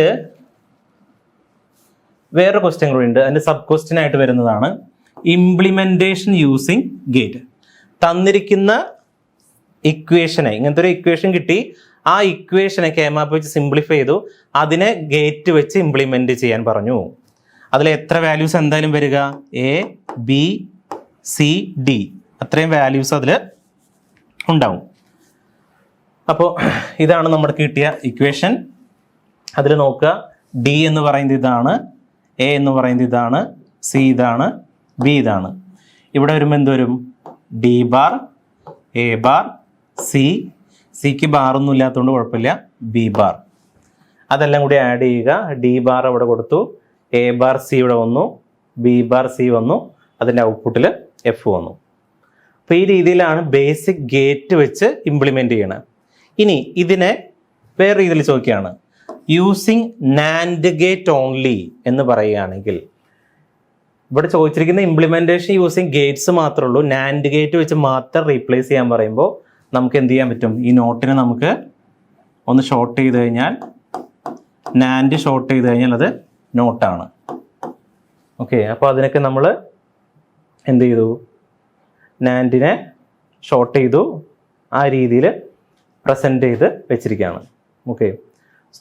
വേറെ ക്വസ്റ്റ്യൻ കൂടി ഉണ്ട്. അതിൻ്റെ സബ് ക്വസ്റ്റ്യൻ ആയിട്ട് വരുന്നതാണ് ഇംപ്ലിമെൻറ്റേഷൻ യൂസിങ് ഗേറ്റ്. തന്നിരിക്കുന്ന ഇക്വേഷനെ, ഇങ്ങനത്തെ ഒരു ഇക്വേഷൻ കിട്ടി, ആ ഇക്വേഷനെ കെ മാപ്പ് വെച്ച് സിംപ്ലിഫൈ ചെയ്തു. അതിനെ ഗേറ്റ് വെച്ച് ഇംപ്ലിമെൻറ്റ് ചെയ്യാൻ പറഞ്ഞു. അതിൽ എത്ര വാല്യൂസ് എന്തായാലും വരിക? എ ബി സി ഡി അത്രയും വാല്യൂസ് അതിൽ ഉണ്ടാവും. അപ്പോൾ ഇതാണ് നമ്മുടെ കിട്ടിയ ഇക്വേഷൻ. അതിൽ നോക്കുക, ഡി എന്ന് പറയുന്നത് ഇതാണ്, എ എന്ന് പറയുന്നത് ഇതാണ്, സി ഇതാണ്, ബി ഇതാണ്. ഇവിടെ വരുമ്പോൾ എന്ത് വരും? ഡി ബാർ, എ ബാർ, സിക്ക് ബാറൊന്നും ഇല്ലാത്തതുകൊണ്ട് കുഴപ്പമില്ല, ബി ബാർ. അതെല്ലാം കൂടി ആഡ് ചെയ്യുക. ഡി ബാർ അവിടെ കൊടുത്തു, എ ബാർ സി ഇവിടെ വന്നു, ബി ബാർ സി വന്നു, അതിൻ്റെ ഔട്ട്പുട്ടിൽ എഫ് വന്നു. അപ്പോൾ ഈ രീതിയിലാണ് ബേസിക് ഗേറ്റ് വെച്ച് ഇംപ്ലിമെൻ്റ് ചെയ്യണത്. ഇനി ഇതിനെ വേറെ രീതിയിൽ ചോദിക്കുകയാണ്, യൂസിങ് നാൻഡ് ഗേറ്റ് ഓൺലി എന്ന് പറയുകയാണെങ്കിൽ, ഇവിടെ ചോദിച്ചിരിക്കുന്ന ഇംപ്ലിമെൻറ്റേഷൻ യൂസിങ് ഗേറ്റ്സ് മാത്രമേ ഉള്ളൂ. നാൻഡ് ഗേറ്റ് വെച്ച് മാത്രം റീപ്ലേസ് ചെയ്യാൻ പറയുമ്പോൾ നമുക്ക് എന്ത് ചെയ്യാൻ പറ്റും? ഈ നോട്ടിനെ നമുക്ക് ഒന്ന് ഷോർട്ട് ചെയ്ത് കഴിഞ്ഞാൽ, നാൻഡ് ഷോർട്ട് ചെയ്ത് കഴിഞ്ഞാൽ അത് നോട്ടാണ്. ഓക്കെ, അപ്പോൾ അതിനൊക്കെ നമ്മൾ എന്ത് ചെയ്തു? നാൻഡിനെ ഷോർട്ട് ചെയ്തു, ആ രീതിയിൽ പ്രസൻറ്റ് ചെയ്ത് വെച്ചിരിക്കുകയാണ്. ഓക്കെ,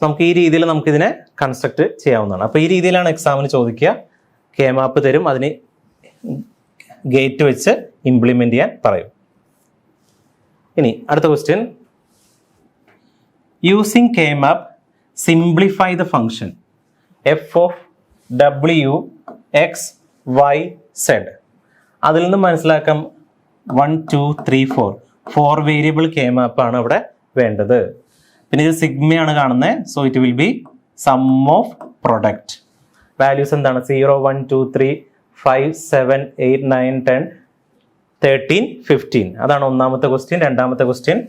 നമുക്ക് ഈ രീതിയിൽ നമുക്കിതിനെ കൺസ്ട്രക്ട് ചെയ്യാവുന്നതാണ്. അപ്പോൾ ഈ രീതിയിലാണ് എക്സാമിന് ചോദിക്കുക. കെ മാപ്പ് തരും, അതിന് ഗേറ്റ് വെച്ച് ഇംപ്ലിമെന്റ് ചെയ്യാൻ പറയും. ഇനി അടുത്ത question, using K map simplify the function F of W X Y Z. അതിൽ നിന്ന് മനസ്സിലാക്കാം 1 2 3 4 വേരിയബിൾ കെ മാപ്പാണ് ഇവിടെ വേണ്ടത്. പിന്നെ ഇത് സിഗ്മയാണ് കാണുന്നത്. So it will be sum of product. Values എന്താണ്? 0 1 2 3 5 7 8 9 10 13 15. അതാണ് ഒന്നാമത്തെ ക്വസ്റ്റ്യൻ. രണ്ടാമത്തെ question,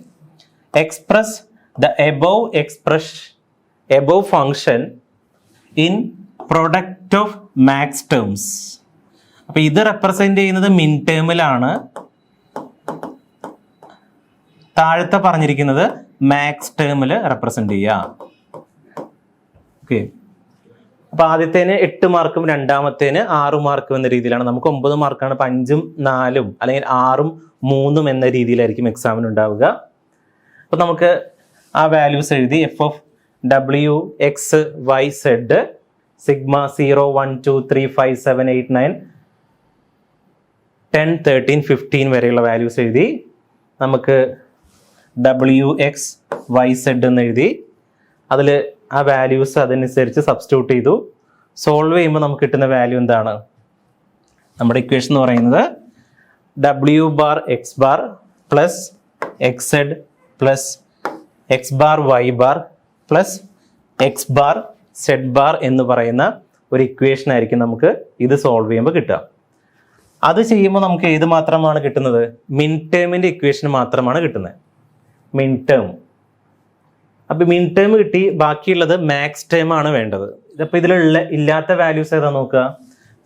express the above function in product of max terms. അപ്പൊ ഇത് റെപ്രസെന്റ് ചെയ്യുന്നത് മിൻ ടേമിലാണ്, താഴത്തെ പറഞ്ഞിരിക്കുന്നത് മാക്സ് ടേമിൽ റെപ്രസെന്റ് ചെയ്യാം. ഓക്കെ, അപ്പൊ ആദ്യത്തേന് 8 മാർക്കും രണ്ടാമത്തേന് 6 മാർക്കും എന്ന രീതിയിലാണ്. നമുക്ക് 9 മാർക്കാണ്. 5ഉം 4ഉം അല്ലെങ്കിൽ 6ഉം 3ഉം എന്ന രീതിയിലായിരിക്കും എക്സാമിന് ഉണ്ടാവുക. അപ്പൊ നമുക്ക് ആ വാല്യൂസ് എഴുതി F of W X Y Z sigma 0 1 2 3 5 7 8 9 10 13 15 വരെയുള്ള വാല്യൂസ് എഴുതി. നമുക്ക് ഡബ്ല്യു എക്സ് വൈ സെഡ് എന്ന് എഴുതി. അതിൽ ആ വാല്യൂസ് അതനുസരിച്ച് സബ്സ്റ്റിറ്റ്യൂട്ട് ചെയ്തു. സോൾവ് ചെയ്യുമ്പോൾ നമുക്ക് കിട്ടുന്ന വാല്യൂ എന്താണ്? നമ്മുടെ ഇക്വേഷൻ എന്ന് പറയുന്നത് W bar X bar plus X Z plus X bar Y bar plus X bar Z bar എന്ന് പറയുന്ന ഒരു ഇക്വേഷൻ ആയിരിക്കും നമുക്ക് ഇത് സോൾവ് ചെയ്യുമ്പോൾ കിട്ടുക. അത് ചെയ്യുമ്പോൾ നമുക്ക് ഏത് മാത്രമാണ് കിട്ടുന്നത്? മിൻ ടേമിന്റെ ഇക്വേഷൻ മാത്രമാണ് കിട്ടുന്നത്. മിൻ ടേം. അപ്പൊ മിൻ ടേം കിട്ടി, ബാക്കിയുള്ളത് മാക്സ് ടേം ആണ് വേണ്ടത്. ഇതപ്പോൾ ഇതിലുള്ള ഇല്ലാത്ത വാല്യൂസ് ഏതാ നോക്കുക?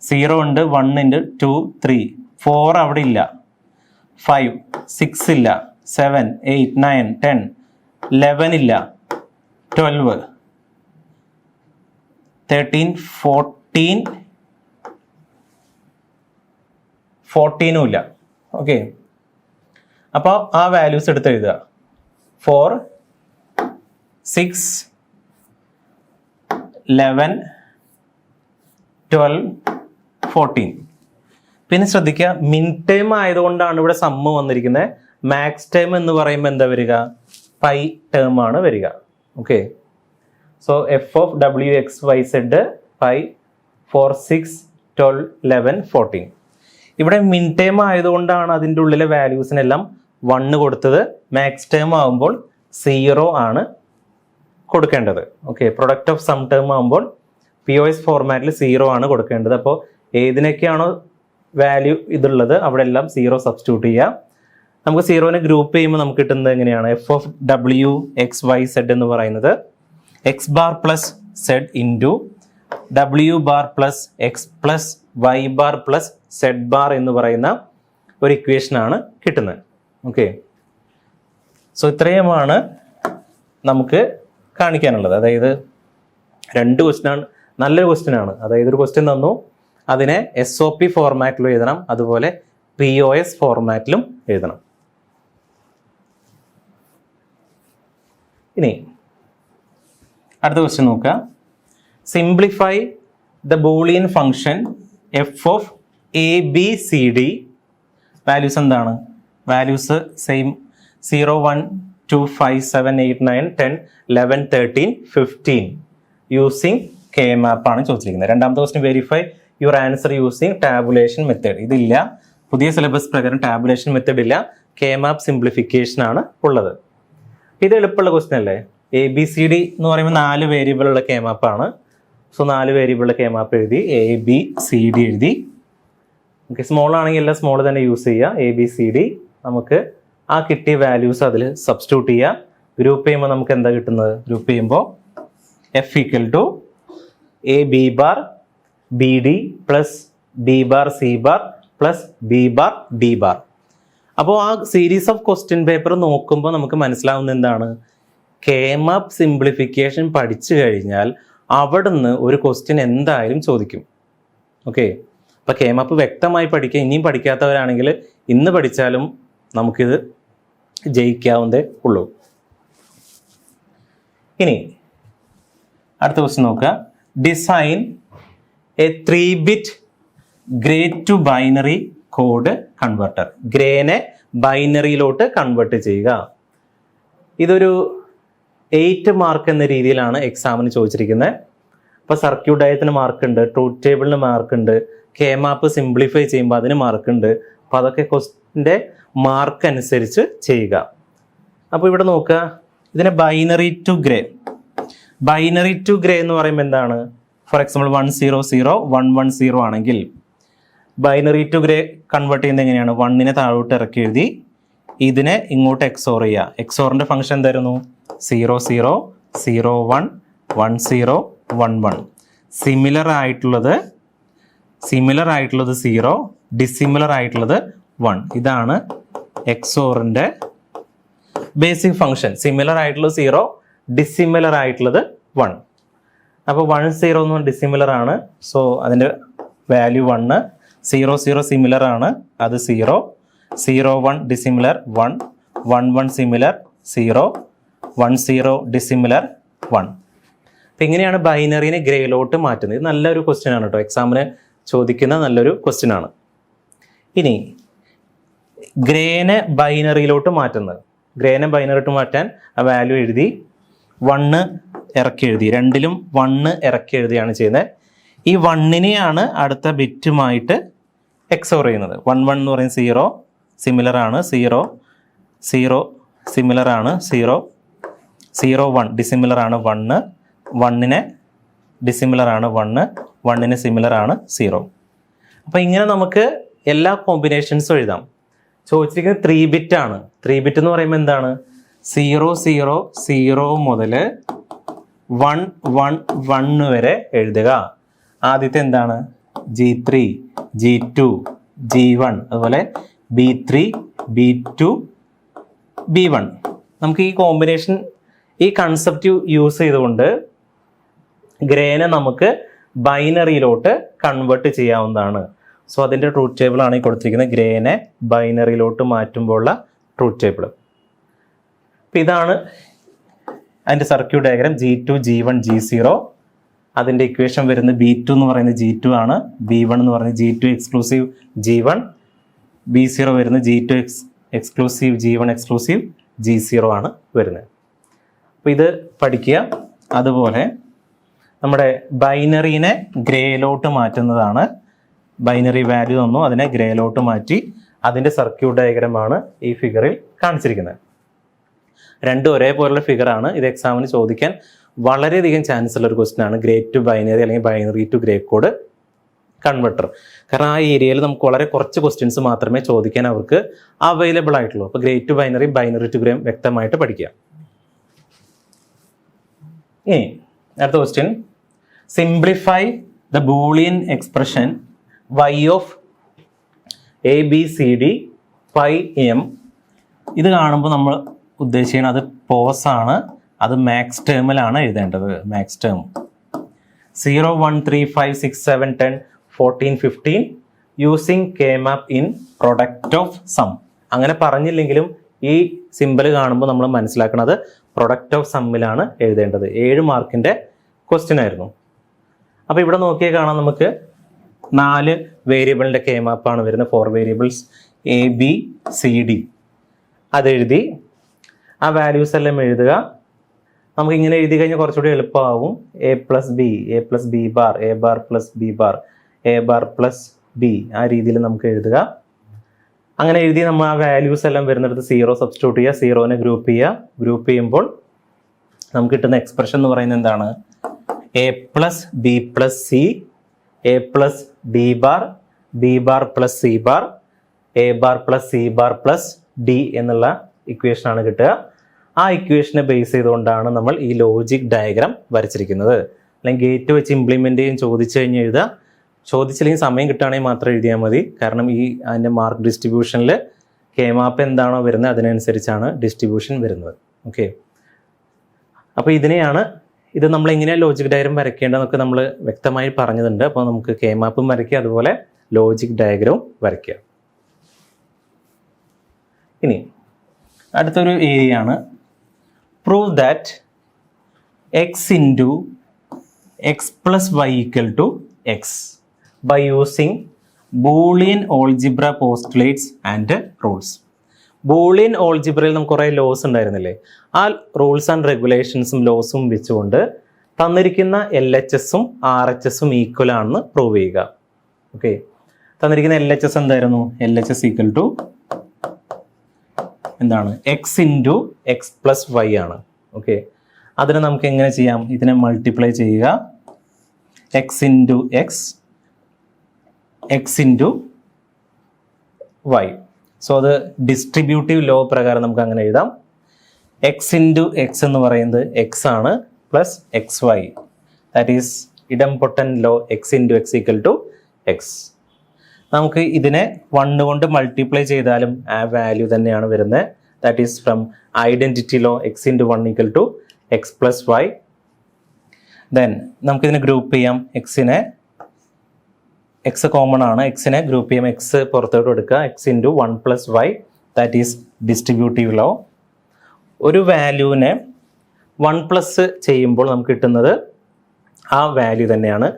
0 ഉണ്ട്, 1 ഉണ്ട്, 2 3 4 അവിടെ ഇല്ല, 5 6 ഇല്ല, 7 8 9 10 11 ഇല്ല, 12 13 14 ഇല്ല. ഓക്കെ, അപ്പോൾ ആ വാല്യൂസ് എടുത്ത് എഴുതുക. 4 6 11 12 14. പിന്നെ ശ്രദ്ധിക്കുക, മിൻ ടൈം ആയതുകൊണ്ടാണ് ഇവിടെ സമ്മ് വന്നിരിക്കുന്നത്. മാക്സ് ടൈം എന്ന് പറയുമ്പോൾ എന്താ വരിക? പൈ ടേം ആണ് വരിക. Okay, so F of W X Y Z pi 4 6 12 11 14. ഇവിടെ മിൻ ടൈം ആയതുകൊണ്ടാണ് അതിൻ്റെ ഉള്ളിലെ വാല്യൂസിനെല്ലാം 1 കൊടുത്തത്. മാക്സ് ടൈം ആകുമ്പോൾ 0 ആണ് കൊടുക്കേണ്ടത്. Okay, product of sum term ആകുമ്പോൾ POS ഫോർമാറ്റിൽ 0 ആണ് കൊടുക്കേണ്ടത്. അപ്പോൾ ഏതിനൊക്കെയാണോ വാല്യൂ ഇതുള്ളത് അവിടെ എല്ലാം 0 സബ്സ്റ്റിറ്റ്യൂട്ട് ചെയ്യുക. നമുക്ക് 0നെ ഗ്രൂപ്പ് ചെയ്യുമ്പോൾ നമുക്ക് കിട്ടുന്നത് എങ്ങനെയാണ്? F of W X Y Z എന്ന് പറയുന്നത് X bar plus Z into W bar plus X plus Y bar plus Z bar എന്ന് പറയുന്ന ഒരു ഇക്വേഷനാണ് കിട്ടുന്നത്. ഓക്കെ, സോ ഇത്രയുമാണ് നമുക്ക് കാണിക്കാനുള്ളത്. അതായത് 2 ക്വസ്റ്റ്യനാണ്, നല്ലൊരു ക്വസ്റ്റ്യനാണ്. അതായത് ഒരു ക്വസ്റ്റ്യൻ തന്നു, അതിനെ SOP ഫോർമാറ്റിലും എഴുതണം, അതുപോലെ POS ഫോർമാറ്റിലും എഴുതണം. ഇനി അടുത്ത ക്വസ്റ്റ്യൻ നോക്കുക. Simplify the Boolean function F of ABCD. Values എന്താണ്? വാല്യൂസ് സെയിം 0 1 2 5 7 8 9 10 11 13 15 യൂസിങ് കെ മാപ്പ് ആണ് ചോദിച്ചിരിക്കുന്നത്. രണ്ടാമത്തെ question, verify your answer using tabulation method. ഇതില്ല, പുതിയ സിലബസ് പ്രകാരം ടാബുലേഷൻ മെത്തേഡ് ഇല്ല, കെ മാപ്പ് സിംപ്ലിഫിക്കേഷൻ ആണ് ഉള്ളത്. ഇത് എളുപ്പമുള്ള ക്വസ്റ്റ്യൻ അല്ലേ? ABCD എന്ന് പറയുമ്പോൾ 4 വേരിയബിളുള്ള കെ മാപ്പാണ്. സോ 4 വേരിയബിളുള്ള കെ മാപ്പ് എഴുതി, ABCD എഴുതി. ഓക്കെ, സ്മോൾ ആണെങ്കിൽ എല്ലാം സ്മോൾ തന്നെ യൂസ് ചെയ്യുക. ABCD നമുക്ക് ആ കിട്ടിയ വാല്യൂസ് അതിൽ സബ്സ്റ്റിറ്റ്യൂട്ട് ചെയ്യുക. ഗ്രൂപ്പ് ചെയ്യുമ്പോൾ നമുക്ക് എന്താ കിട്ടുന്നത്? ഗ്രൂപ്പ് ചെയ്യുമ്പോൾ F equal to AB bar BD plus B bar C bar plus B bar D bar. അപ്പോൾ ആ സീരീസ് ഓഫ് ക്വസ്റ്റ്യൻ പേപ്പർ നോക്കുമ്പോൾ നമുക്ക് മനസ്സിലാവുന്ന എന്താണ്? കെ മാപ്പ് സിംപ്ലിഫിക്കേഷൻ പഠിച്ചു കഴിഞ്ഞാൽ അവിടുന്ന് ഒരു ക്വസ്റ്റ്യൻ എന്തായാലും ചോദിക്കും. ഓക്കെ, അപ്പോൾ കെ മാപ്പ് വ്യക്തമായി പഠിക്കുക. ഇനിയും പഠിക്കാത്തവരാണെങ്കിൽ ഇന്ന് പഠിച്ചാലും നമുക്കിത് ജയിക്കാവുന്നതേ ഉള്ളൂ. ഇനി അടുത്ത ക്വസ്റ്റ്യൻ നോക്കുക. Design a 3-bit gray to binary code converter. ഗ്രേനെ ബൈനറിയിലോട്ട് കൺവേർട്ട് ചെയ്യുക. ഇതൊരു 8 മാർക്ക് എന്ന രീതിയിലാണ് എക്സാമിന് ചോദിച്ചിരിക്കുന്നത്. അപ്പോൾ സർക്യൂട്ട് ഡയത്തിന് മാർക്കുണ്ട്, ട്രൂത്ത് ടേബിളിന് മാർക്കുണ്ട്, കെ മാപ്പ് സിംപ്ലിഫൈ ചെയ്യുമ്പോൾ അതിന് മാർക്കുണ്ട്. അപ്പോൾ അതൊക്കെ ക്വസ്റ്റിൻ്റെ മാർക്ക് അനുസരിച്ച് ചെയ്യുക. അപ്പോൾ ഇവിടെ നോക്കുക, ഇതിനെ binary to gray. Binary to gray എന്ന് പറയുമ്പോൾ എന്താണ്? ഫോർ എക്സാമ്പിൾ 100 110 ആണെങ്കിൽ ബൈനറി ടു ഗ്രേ കൺവേർട്ട് ചെയ്യുന്നത് എങ്ങനെയാണ്? 1നെ താഴോട്ട് ഇറക്കി എഴുതി ഇതിനെ ഇങ്ങോട്ട് എക്സോർ ചെയ്യുക. എക്സോറിൻ്റെ ഫംഗ്ഷൻ എന്തായിരുന്നു? 0 0 0 1 1 0 1 1. സിമിലർ ആയിട്ടുള്ളത് 0, ഡിസിമിലർ ആയിട്ടുള്ളത് 1. ഇതാണ് എക്സോറിൻ്റെ ബേസിക് ഫംഗ്ഷൻ. സിമിലർ ആയിട്ടുള്ളത് 0, ഡിസിമിലർ ആയിട്ടുള്ളത് 1. അപ്പോൾ 1 0 എന്ന് ഡിസിമിലർ ആണ്, സോ അതിൻ്റെ വാല്യൂ 1. 0 0 സിമിലർ ആണ്, അത് 0. 0 1 ഡിസിമിലർ 1. 1 1 സിമിലർ 0. 1 0 ഡിസിമിലർ 1. അപ്പം ഇങ്ങനെയാണ് ബൈനറിനെ ഗ്രേയിലോട്ട് മാറ്റുന്നത്. ഇത് നല്ലൊരു ക്വസ്റ്റ്യൻ ആണ് കേട്ടോ, എക്സാമിന് ചോദിക്കുന്ന നല്ലൊരു ക്വസ്റ്റ്യൻ ആണ്. ഇനി ഗ്രേനെ ബൈനറിയിലോട്ട് മാറ്റുന്നത്. ഗ്രേനെ ബൈനറിയിട്ട് മാറ്റാൻ ആ വാല്യൂ എഴുതി 1 ഇറക്കി എഴുതി. രണ്ടിലും 1 ഇറക്കി എഴുതിയാണ് ചെയ്യുന്നത്. ഈ 1നെയാണ് അടുത്ത ബിറ്റുമായിട്ട് എക്സോർ ചെയ്യുന്നത്. 1 1 എന്ന് പറയുന്നത് 0 സിമിലർ ആണ്, 0 0 സിമിലർ ആണ്, 0 0 1 ഡിസിമിലർ ആണ്, 1 1നെ ഡിസിമിലർ ആണ്, 1 1ന് സിമിലർ ആണ്, 0. അപ്പോൾ ഇങ്ങനെ നമുക്ക് എല്ലാ കോമ്പിനേഷൻസും എഴുതാം. ചോദിച്ചിരിക്കുന്നത് 3-bit ആണ്. 3-bit എന്ന് പറയുമ്പോൾ എന്താണ്? 0 0 0 മുതൽ 1 1 1 വരെ എഴുതുക. ആദ്യത്തെ എന്താണ്? G3 G2 G1, അതുപോലെ B3 B2 B1. നമുക്ക് ഈ കോമ്പിനേഷൻ, ഈ കൺസെപ്റ്റ് യൂസ് ചെയ്തുകൊണ്ട് ഗ്രേനെ നമുക്ക് ബൈനറിയിലോട്ട് കൺവേർട്ട് ചെയ്യാവുന്നതാണ്. സോ അതിൻ്റെ ട്രൂത്ത് ടേബിൾ ആണ് ഈ കൊടുത്തിരിക്കുന്നത്. ഗ്രേനെ ബൈനറിയിലോട്ട് മാറ്റുമ്പോഴുള്ള ട്രൂത്ത് ടേബിൾ. അപ്പം ഇതാണ് അതിൻ്റെ circuit diagram. G2 G1 G0. അതിൻ്റെ ഇക്വേഷൻ വരുന്നത് B2 എന്ന് പറയുന്നത് G2 ആണ്, B1 എന്ന് പറയുന്നത് G2 എക്സ്ക്ലൂസീവ് G1, B0 വരുന്നത് G2 exclusive G1 exclusive G0 ആണ് വരുന്നത്. അപ്പോൾ ഇത് പഠിക്കുക. അതുപോലെ നമ്മുടെ ബൈനറിനെ ഗ്രേയിലോട്ട് മാറ്റുന്നതാണ്. ബൈനറി വാല്യൂ തന്നു, അതിനെ ഗ്രേയിലോട്ട് മാറ്റി അതിൻ്റെ സർക്യൂട്ട് ഡയഗ്രമാണ് ഈ ഫിഗറിൽ കാണിച്ചിരിക്കുന്നത്. രണ്ടും ഒരേപോലുള്ള ഫിഗറാണ്. ഇത് എക്സാമിന് ചോദിക്കാൻ വളരെയധികം ചാൻസ് ഉള്ള ഒരു ക്വസ്റ്റ്യൻ ആണ്. ഗ്രേ ടു ബൈനറി അല്ലെങ്കിൽ binary to gray code converter. കാരണം ആ ഏരിയയിൽ നമുക്ക് വളരെ കുറച്ച് ക്വസ്റ്റ്യൻസ് മാത്രമേ ചോദിക്കാൻ അവർക്ക് അവൈലബിൾ ആയിട്ടുള്ളൂ. അപ്പോൾ gray to binary, binary to gray വ്യക്തമായിട്ട് പഠിക്കുക. ഇനി അടുത്ത question. Simplify the Boolean expression y of ABCD phi m. ഇത് കാണുമ്പോൾ നമ്മൾ ഉദ്ദേശിക്കുന്നത് അത് പോസ് ആണ്, അത് മാക്സ് ടേമിലാണ് എഴുതേണ്ടത്. Max term 0 1 3 5 6 7 10 14 15 using K map in product of sum. അങ്ങനെ പറഞ്ഞില്ലെങ്കിലും ഈ സിമ്പിൾ കാണുമ്പോൾ നമ്മൾ മനസ്സിലാക്കുന്നത് പ്രൊഡക്റ്റ് ഓഫ് സമ്മിലാണ് എഴുതേണ്ടത്. 7 മാർക്കിൻ്റെ ക്വസ്റ്റ്യൻ ആയിരുന്നു. അപ്പോൾ ഇവിടെ നോക്കിയാൽ കാണാം, നമുക്ക് 4 വേരിയബിളിൻ്റെ കെ മാപ്പാണ് വരുന്നത്. 4 വേരിയബിൾസ് ABCD. അതെഴുതി ആ വാല്യൂസ് എല്ലാം എഴുതുക. നമുക്ക് ഇങ്ങനെ എഴുതി കഴിഞ്ഞാൽ കുറച്ചുകൂടി എളുപ്പമാവും. A + B, A + B bar, A bar + B bar, A bar + B, ആ രീതിയിൽ നമുക്ക് എഴുതുക. അങ്ങനെ എഴുതി നമ്മൾ ആ വാല്യൂസ് എല്ലാം വരുന്നിടത്ത് 0 സബ്സ്റ്റിറ്റ്യൂട്ട് ചെയ്യുക. 0നെ ഗ്രൂപ്പ് ചെയ്യുക. ഗ്രൂപ്പ് ചെയ്യുമ്പോൾ നമുക്ക് കിട്ടുന്ന എക്സ്പ്രഷൻ എന്ന് പറയുന്നത് എന്താണ്? A + B + C, A + D bar, B bar + C bar, A bar + C bar + D എന്നുള്ള ഇക്വേഷനാണ് കിട്ടുക. ആ ഇക്വേഷനെ ബേസ് ചെയ്തുകൊണ്ടാണ് നമ്മൾ ഈ ലോജിക് ഡയഗ്രാം വരച്ചിരിക്കുന്നത്. അല്ലെങ്കിൽ ഗേറ്റ് വെച്ച് ഇംപ്ലിമെൻ്റ് ചെയ്യും ചോദിച്ചു കഴിഞ്ഞ് എഴുതുക. ചോദിച്ചില്ലെങ്കിൽ സമയം കിട്ടുകയാണെങ്കിൽ മാത്രം എഴുതിയാൽ മതി. കാരണം ഈ അതിൻ്റെ മാർക്ക് ഡിസ്ട്രിബ്യൂഷനിൽ കെ മാപ്പ് എന്താണോ വരുന്നത് അതിനനുസരിച്ചാണ് ഡിസ്ട്രിബ്യൂഷൻ വരുന്നത്. ഓക്കെ, അപ്പോൾ ഇത് നമ്മൾ എങ്ങനെയാണ് ലോജിക് ഡയഗ്രാം വരയ്ക്കേണ്ടതെന്നൊക്കെ നമ്മൾ വ്യക്തമായി പറഞ്ഞിട്ടുണ്ട്. അപ്പോൾ നമുക്ക് കെ മാപ്പും വരയ്ക്കുക, അതുപോലെ ലോജിക് ഡയഗ്രവും വരയ്ക്കുക. ഇനി അടുത്തൊരു ഏരിയ ആണ് prove that x into x plus y equal to x by using Boolean algebra postulates and rules. Boolean ഓൾജിബ്രയിൽ നമുക്ക് കുറേ ലോസ് ഉണ്ടായിരുന്നില്ലേ, ആ റൂൾസ് ആൻഡ് റെഗുലേഷൻസും ലോസും വെച്ചുകൊണ്ട് തന്നിരിക്കുന്ന LHSഉം RHSഉം ഈക്വൽ ആണെന്ന് പ്രൂവ് ചെയ്യുക. ഓക്കെ, തന്നിരിക്കുന്ന LHS എന്തായിരുന്നു? LHS ഈക്വൽ ടു എന്താണ്? X into X plus Y ആണ്. ഓക്കെ, അതിനെ നമുക്ക് എങ്ങനെ ചെയ്യാം? ഇതിനെ മൾട്ടിപ്ലൈ ചെയ്യുക, X into X, X into Y. So അത് ഡിസ്ട്രിബ്യൂട്ടീവ് ലോ പ്രകാരം നമുക്ക് അങ്ങനെ എഴുതാം. എക്സ് ഇൻറ്റു എക്സ് എന്ന് പറയുന്നത് എക്സ് ആണ്, plus X Y, that is idempotent law X into X equal to X. നമുക്ക് ഇതിനെ 1 കൊണ്ട് മൾട്ടിപ്ലൈ ചെയ്താലും ആ വാല്യൂ തന്നെയാണ് വരുന്നത്. That is from identity law X into 1 equal to X plus Y. Then നമുക്കിതിനെ ഗ്രൂപ്പ് ചെയ്യാം. എക്സ് കോമൺ ആണ്, എക്സിനെ ഗ്രൂപ്പ് ചെയ്യാം, എക്സ് പുറത്തോട്ട് എടുക്കുക, X into 1 plus Y, that is distributive law. ഒരു വാല്യൂവിനെ 1 പ്ലസ് ചെയ്യുമ്പോൾ നമുക്ക് കിട്ടുന്നത് ആ വാല്യൂ തന്നെയാണ്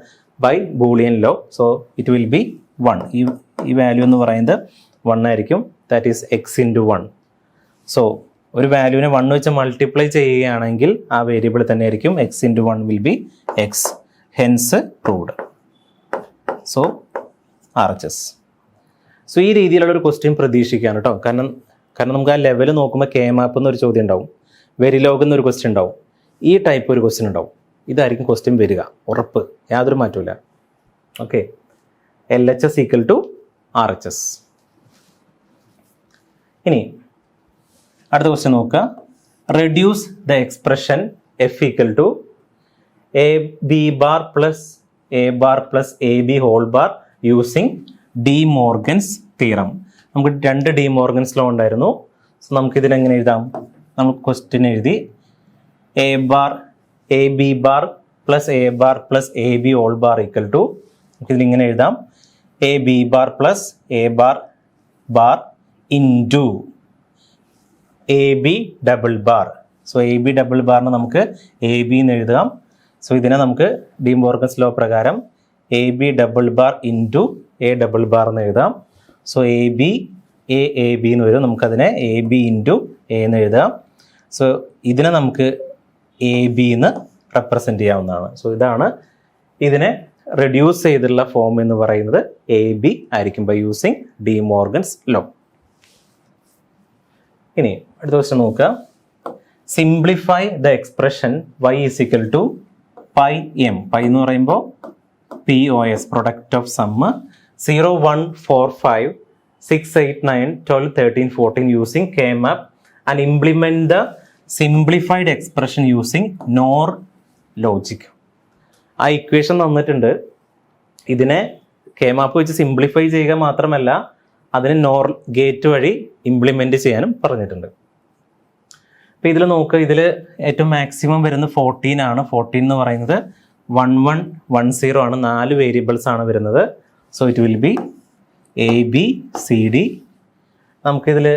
by Boolean law. So it will be 1. ഈ വാല്യൂ എന്ന് പറയുന്നത് 1 ആയിരിക്കും, that is X into 1. So ഒരു വാല്യൂവിനെ 1 വെച്ച് മൾട്ടിപ്ലൈ ചെയ്യുകയാണെങ്കിൽ ആ വേരിയബിൾ തന്നെ ആയിരിക്കും, X into 1 will be X, hence proved. So RHS. So ഈ രീതിയിലുള്ള ഒരു ക്വസ്റ്റ്യൻ പ്രതീക്ഷിക്കുകയാണ് കേട്ടോ. കാരണം നമുക്ക് ആ ലെവൽ നോക്കുമ്പോൾ കെ മാപ്പ് എന്നൊരു ചോദ്യം ഉണ്ടാവും, വെരിലോഗ് എന്നൊരു ക്വസ്റ്റ്യൻ ഉണ്ടാവും, ഈ ടൈപ്പ് ഒരു ക്വസ്റ്റ്യൻ ഉണ്ടാവും. ഇതായിരിക്കും ക്വസ്റ്റ്യൻ വരിക, ഉറപ്പ്, യാതൊരു മാറ്റമില്ല. Okay, LHS equal to RHS. ഇനി അടുത്ത ക്വസ്റ്റ്യൻ നോക്കുക. Reduce the expression F equal to A B bar plus A bar plus A B whole bar using De Morgan's theorem. നമുക്ക് 2 ഡി മോർഗൻസ് ലോ ഉണ്ടായിരുന്നു. സോ നമുക്കിതിനെങ്ങനെ എഴുതാം? നമുക്ക് ക്വസ്റ്റ്യൻ എഴുതി A bar A B bar plus A bar plus A B whole bar equal to, നമുക്കിതിലിങ്ങനെ എഴുതാം, A B bar plus A bar bar into A B double bar. So A B double ബാറിന് നമുക്ക് എ ബി എന്ന് എഴുതാം. സോ ഇതിനെ നമുക്ക് ഡി മോർഗൻസ് ലോ പ്രകാരം A B double bar into A double bar എന്ന് എഴുതാം. സോ എ ബി എന്ന് വരും, നമുക്കതിനെ എ ബി ഇൻറ്റു എ എന്ന് എഴുതാം. സോ ഇതിനെ നമുക്ക് എ ബി എന്ന് റെപ്രസെൻറ്റ് ചെയ്യാവുന്നതാണ്. സോ ഇതാണ് ഇതിനെ റെഡ്യൂസ് ചെയ്തിട്ടുള്ള ഫോം എന്ന് പറയുന്നത്, എ ബി ആയിരിക്കും by using De Morgan's law. ഇനി അടുത്ത ക്വസ്റ്റ്യൻ നോക്കുക. Simplify the expression y is equal to pi M. Pi എന്ന് പറയുമ്പോൾ POS, product of sum 0, 1, 4, 5, 6, 8, 9, 12, 13, 14 using K map and implement the simplified expression using nor logic. ആ ഇക്വേഷൻ തന്നിട്ടുണ്ട്. ഇതിനെ കെ മാപ്പ് വെച്ച് സിംപ്ലിഫൈ ചെയ്യുക മാത്രമല്ല, അതിനെ നോർ ഗേറ്റ് വഴി ഇംപ്ലിമെൻറ്റ് ചെയ്യാനും പറഞ്ഞിട്ടുണ്ട്. അപ്പോൾ ഇതിൽ നോക്കുക, ഇതിൽ ഏറ്റവും മാക്സിമം വരുന്നത് 14 ആണ്. 14 എന്ന് പറയുന്നത് 1, 1, 1, 0 ആണ്. 4 വേരിയബിൾസ് ആണ് വരുന്നത്. So it will B A B C D. നമുക്കിതിൽ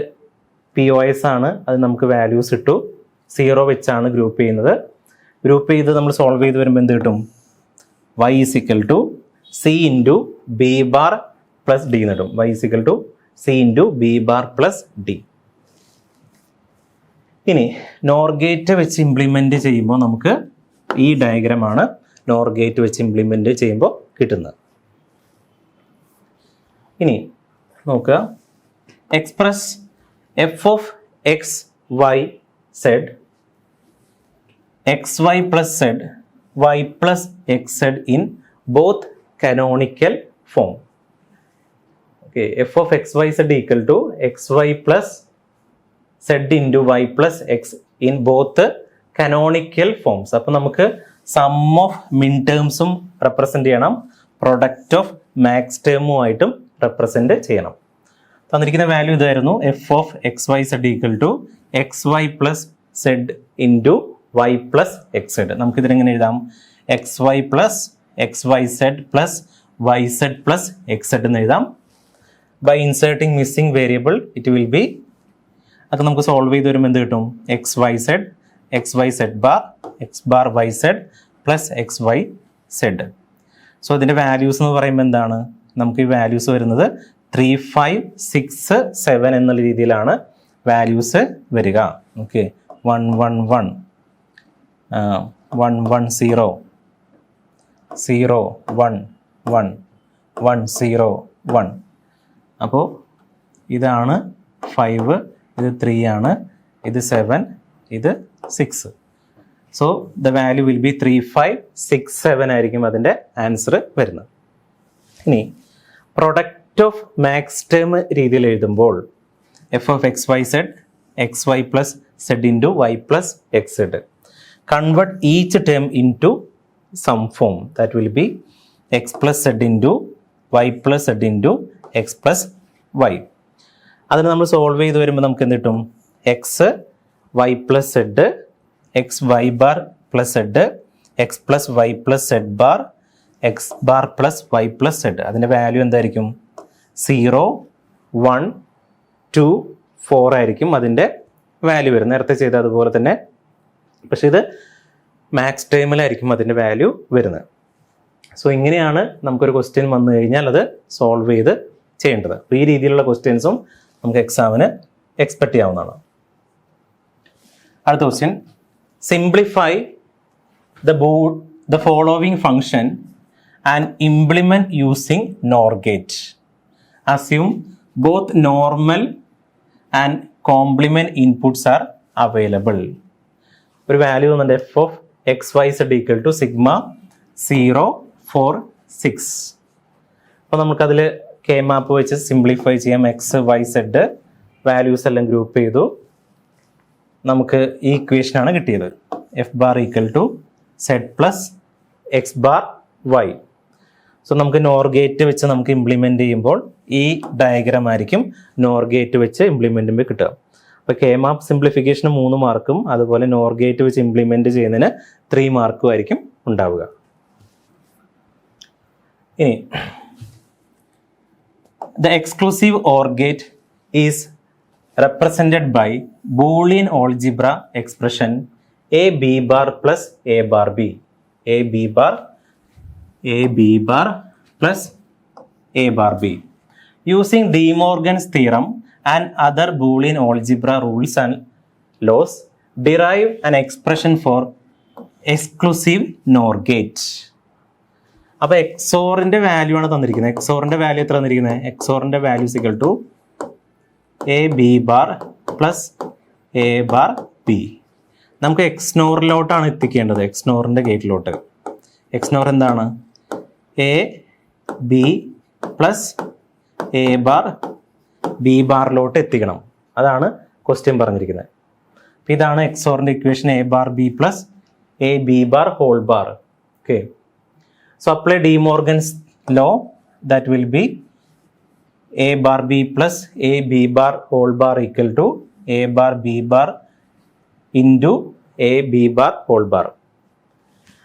POS ആണ്, അത് നമുക്ക് വാല്യൂസ് ഇട്ടു, 0 വെച്ചാണ് ഗ്രൂപ്പ് ചെയ്യുന്നത്. ഗ്രൂപ്പ് ചെയ്ത് നമ്മൾ സോൾവ് ചെയ്ത് വരുമ്പോൾ എന്ത് കിട്ടും? y is equal to C into B bar plus D എന്ന് കിട്ടും. y is equal to C into B bar plus D. ഇനി നോർ ഗേറ്റ് വെച്ച് ഇംപ്ലിമെൻറ്റ് ചെയ്യുമ്പോൾ നമുക്ക് ഈ ഡയഗ്രമാണ് നോർ ഗേറ്റ് വെച്ച് ഇംപ്ലിമെൻറ്റ് ചെയ്യുമ്പോൾ കിട്ടുന്നത്. ഇനി നോക്കുക, express F of X Y Z X Y plus Z Y plus X Z in both canonical form. Okay, F of X Y Z equal to X Y plus Z into Y plus X in both canonical forms. അപ്പോൾ നമുക്ക് സം ഓഫ് മിൻ ടേംസും റെപ്രസെൻറ്റ് ചെയ്യണം, പ്രൊഡക്റ്റ് ഓഫ് മാക്സ് ടേമുമായിട്ടും റെപ്രസെൻറ്റ് ചെയ്യണം. തന്നിരിക്കുന്ന വാല്യൂ ഇതായിരുന്നു, F of X Y Z equal to X Y plus Z into Y plus X Z. നമുക്കിതിനെങ്ങനെ എഴുതാം? X Y plus X Y Z plus Y Z plus X Z എന്ന് എഴുതാം. By inserting missing variable it will be, അത് നമുക്ക് സോൾവ് ചെയ്ത് വരുമ്പോൾ എന്ത് കിട്ടും? X Y Z bar X bar Y Z plus X Y Z. So ഇതിൻ്റെ വാല്യൂസ് എന്ന് പറയുമ്പോൾ എന്താണ്, നമുക്ക് ഈ വാല്യൂസ് വരുന്നത് 3, 5, 6, 7 എന്നുള്ള രീതിയിലാണ് വാല്യൂസ് വരിക. ഓക്കെ, 1, 1, 1, 1, 1, 0, 0, 1, 1, 1, 0, 1. അപ്പോൾ ഇതാണ് 5, ഇത് 3 ആണ്, ഇത് 7, ഇത് 6. So the value will be 3, 5, 6, 7 ആയിരിക്കും അതിൻ്റെ ആൻസർ വരുന്നത്. ഇനി പ്രൊഡക്റ്റ് ഓഫ് മാക്സ് ടേം രീതിയിൽ എഴുതുമ്പോൾ F of X Y Z X Y plus Z into Y plus X Z. Convert each term into sum form that will be X plus Z into Y plus Z into X plus Y. അതിന് നമ്മൾ സോൾവ് ചെയ്ത് വരുമ്പോൾ നമുക്ക് എന്ത് കിട്ടും, X Y plus Z X Y bar plus Z X plus Y plus Z bar X bar plus Y plus Z. അതിൻ്റെ വാല്യൂ എന്തായിരിക്കും, 0, 1, 2, 4 ആയിരിക്കും അതിൻ്റെ വാല്യൂ വരുന്നത്. നേരത്തെ ചെയ്ത അതുപോലെ തന്നെ, പക്ഷെ ഇത് മാക്സ് ടൈമിലായിരിക്കും അതിൻ്റെ വാല്യൂ വരുന്നത്. സോ ഇങ്ങനെയാണ് നമുക്കൊരു ക്വസ്റ്റ്യൻ വന്നു കഴിഞ്ഞാൽ അത് സോൾവ് ചെയ്ത് ചെയ്യേണ്ടത്. അപ്പോൾ ഈ രീതിയിലുള്ള ക്വസ്റ്റ്യൻസും നമുക്ക് എക്സാമിന് എക്സ്പെക്ട് ചെയ്യാവുന്നതാണ്. അടുത്ത question, simplify the following function and implement using NOR gate. Assume both normal and complement inputs are available. ഒരു വാല്യൂ വന്നിട്ട് F of X Y Z equal to sigma 0, 4, 6. അപ്പോൾ നമുക്കതിൽ കെ മാപ്പ് വെച്ച് സിംപ്ലിഫൈ ചെയ്യാം. എക്സ് വൈ സെഡ് വാല്യൂസ് എല്ലാം ഗ്രൂപ്പ് ചെയ്തു, നമുക്ക് ഈ ഇക്വേഷനാണ് കിട്ടിയത്. F bar equal to Z plus X bar Y. So നമുക്ക് നോർ ഗേറ്റ് വെച്ച് നമുക്ക് ഇംപ്ലിമെൻ്റ് ചെയ്യുമ്പോൾ ഈ ഡയഗ്രാം ആയിരിക്കും നോർ ഗേറ്റ് വെച്ച് ഇംപ്ലിമെൻ്റ് ചെയ്യുമ്പോൾ കിട്ടുക. അപ്പോൾ കെ മാപ്പ് സിംപ്ലിഫിക്കേഷന് 3 മാർക്കും അതുപോലെ നോർ ഗേറ്റ് വെച്ച് ഇംപ്ലിമെൻ്റ് ചെയ്യുന്നതിന് 3 മാർക്കും ആയിരിക്കും ഉണ്ടാവുക. ഇനി the exclusive OR gate is represented by Boolean algebra expression a b bar plus a bar b, a b bar plus a bar b. Using De Morgan's theorem and other Boolean algebra rules and laws, derive an expression for exclusive NOR gate. അപ്പോൾ എക്സോറിൻ്റെ വാല്യൂ ആണ് തന്നിരിക്കുന്നത്. എക്സോറിൻ്റെ വാല്യൂ എത്ര തന്നിരിക്കുന്നത്, എക്സോറിൻ്റെ value equal to A B bar plus A bar B. നമുക്ക് എക്സ്നോറിലോട്ടാണ് എത്തിക്കേണ്ടത്, എക്സ്നോറിൻ്റെ ഗേറ്റിലോട്ട്. എക്സ്നോർ എന്താണ്, A B plus A bar B ബാറിലോട്ട് എത്തിക്കണം. അതാണ് ക്വസ്റ്റ്യൻ പറഞ്ഞിരിക്കുന്നത്. അപ്പം ഇതാണ് എക്സോറിൻ്റെ ഇക്വേഷൻ, A bar B plus A B bar whole bar. Okay, so apply De Morgan's law, that will be a bar b plus a b bar whole bar equal to a bar b bar into a b bar whole bar.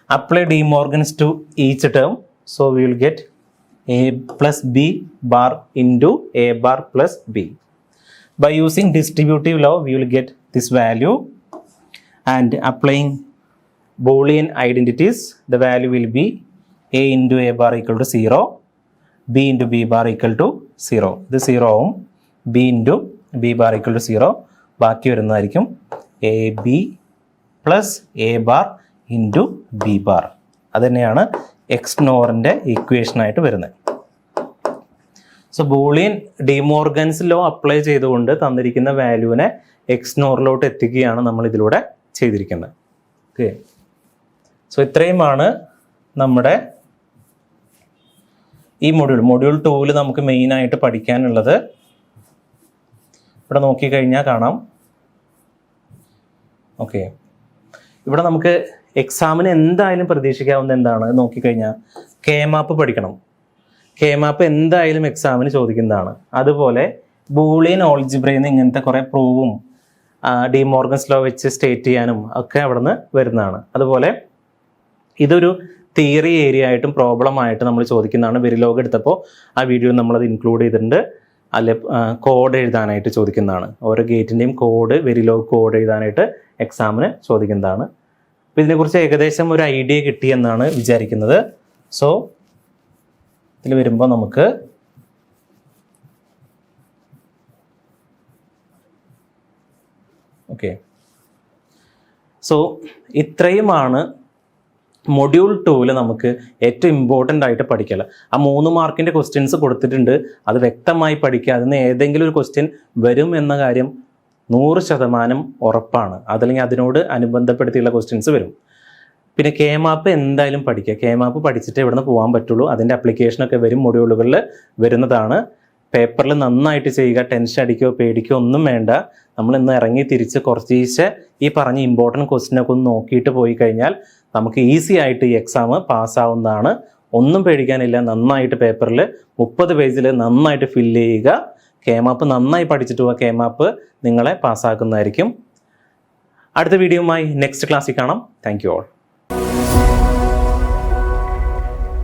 Apply De Morgan's to each term, so we will get a plus b bar into a bar plus b. By using distributive law, we will get this value, and applying Boolean identities, the value will be a into a bar equal to 0, b into b bar equal to 0. ഇത് 0 ആവും, b into b bar equal to 0. ബാക്കി വരുന്നതായിരിക്കും A B plus A bar into B bar. അത് തന്നെയാണ് എക്സ്നോറിൻ്റെ ഇക്വേഷനായിട്ട് വരുന്നത്. So Boolean De Morgan's law apply ചെയ്തുകൊണ്ട് തന്നിരിക്കുന്ന വാല്യൂവിനെ എക്സ്നോറിലോട്ട് എത്തിക്കുകയാണ് നമ്മൾ ഇതിലൂടെ ചെയ്തിരിക്കുന്നത്. ഓക്കെ, സോ ഇത്രയുമാണ് നമ്മുടെ ഈ മൊഡ്യൂൾ 2 നമുക്ക് മെയിനായിട്ട് പഠിക്കാനുള്ളത്. ഇവിടെ നോക്കിക്കഴിഞ്ഞാൽ കാണാം. ഓക്കെ, ഇവിടെ നമുക്ക് എക്സാമിന് എന്തായാലും പ്രതീക്ഷിക്കാവുന്ന എന്താണ് നോക്കിക്കഴിഞ്ഞാൽ കെ മാപ്പ് പഠിക്കണം. കെ മാപ്പ് എന്തായാലും എക്സാമിന് ചോദിക്കുന്നതാണ്. അതുപോലെ ബൂളിയൻ ഓൾജിബ്രയിൽ നിന്ന് ഇങ്ങനത്തെ കുറേ പ്രൂവും ഡി മോർഗൻസ് ലോ വെച്ച് സ്റ്റേറ്റ് ചെയ്യാനും ഒക്കെ അവിടെ നിന്ന് വരുന്നതാണ്. അതുപോലെ ഇതൊരു തിയറി ഏരിയ ആയിട്ടും പ്രോബ്ലം ആയിട്ട് നമ്മൾ ചോദിക്കുന്നതാണ്. വെരിലോഗ് എടുത്തപ്പോൾ ആ വീഡിയോ നമ്മളത് ഇൻക്ലൂഡ് ചെയ്തിട്ടുണ്ട്. അല്ലെ കോഡ് എഴുതാനായിട്ട് ചോദിക്കുന്നതാണ്. ഓരോ ഗേറ്റിൻ്റെയും കോഡ്, വെരിലോഗ് കോഡ് എഴുതാനായിട്ട് എക്സാമിന് ചോദിക്കുന്നതാണ്. അപ്പോൾ ഇതിനെക്കുറിച്ച് ഏകദേശം ഒരു ഐഡിയ കിട്ടിയെന്നാണ് വിചാരിക്കുന്നത്. സോ ഇതിൽ വരുമ്പോൾ നമുക്ക് ഓക്കെ. സോ ഇത്രയുമാണ് മൊഡ്യൂൾ 2 നമുക്ക് ഏറ്റവും ഇമ്പോർട്ടൻ്റ് ആയിട്ട് പഠിക്കുക. ആ 3 മാർക്കിൻ്റെ ക്വസ്റ്റ്യൻസ് കൊടുത്തിട്ടുണ്ട്, അത് വ്യക്തമായി പഠിക്കുക. അതിന് ഏതെങ്കിലും ഒരു ക്വസ്റ്റ്യൻ വരും എന്ന കാര്യം 100% ഉറപ്പാണ്. അതല്ലെങ്കിൽ അതിനോട് അനുബന്ധപ്പെടുത്തിയുള്ള ക്വസ്റ്റ്യൻസ് വരും. പിന്നെ കെ മാപ്പ് എന്തായാലും പഠിക്കുക. കെ മാപ്പ് പഠിച്ചിട്ട് ഇവിടുന്ന് പോകാൻ പറ്റുള്ളൂ. അതിൻ്റെ അപ്ലിക്കേഷനൊക്കെ വരും, മൊഡ്യൂളുകളിൽ വരുന്നതാണ്. പേപ്പറിൽ നന്നായിട്ട് ചെയ്യുക, ടെൻഷൻ അടിക്കുകയോ പേടിക്കുകയോ ഒന്നും വേണ്ട. നമ്മൾ ഇന്ന് ഇറങ്ങി തിരിച്ച് കുറച്ച് ഈ പറഞ്ഞ ഇമ്പോർട്ടൻറ്റ് ക്വസ്റ്റ്യനൊക്കെ ഒന്ന് നോക്കിയിട്ട് പോയി കഴിഞ്ഞാൽ നമുക്ക് ഈസി ആയിട്ട് ഈ എക്സാം പാസ്സാവുന്നതാണ്. ഒന്നും പേടിക്കാനില്ല. നന്നായിട്ട് പേപ്പറിൽ 30 പേജിൽ നന്നായിട്ട് ഫില്ല് ചെയ്യുക. കെ മാപ്പ് നന്നായി പഠിച്ചിട്ട് പോവുക. കെ മാപ്പ് നിങ്ങളെ പാസ്സാക്കുന്നതായിരിക്കും. അടുത്ത വീഡിയോയുമായി നെക്സ്റ്റ് ക്ലാസ്സിൽ കാണാം. Thank you all.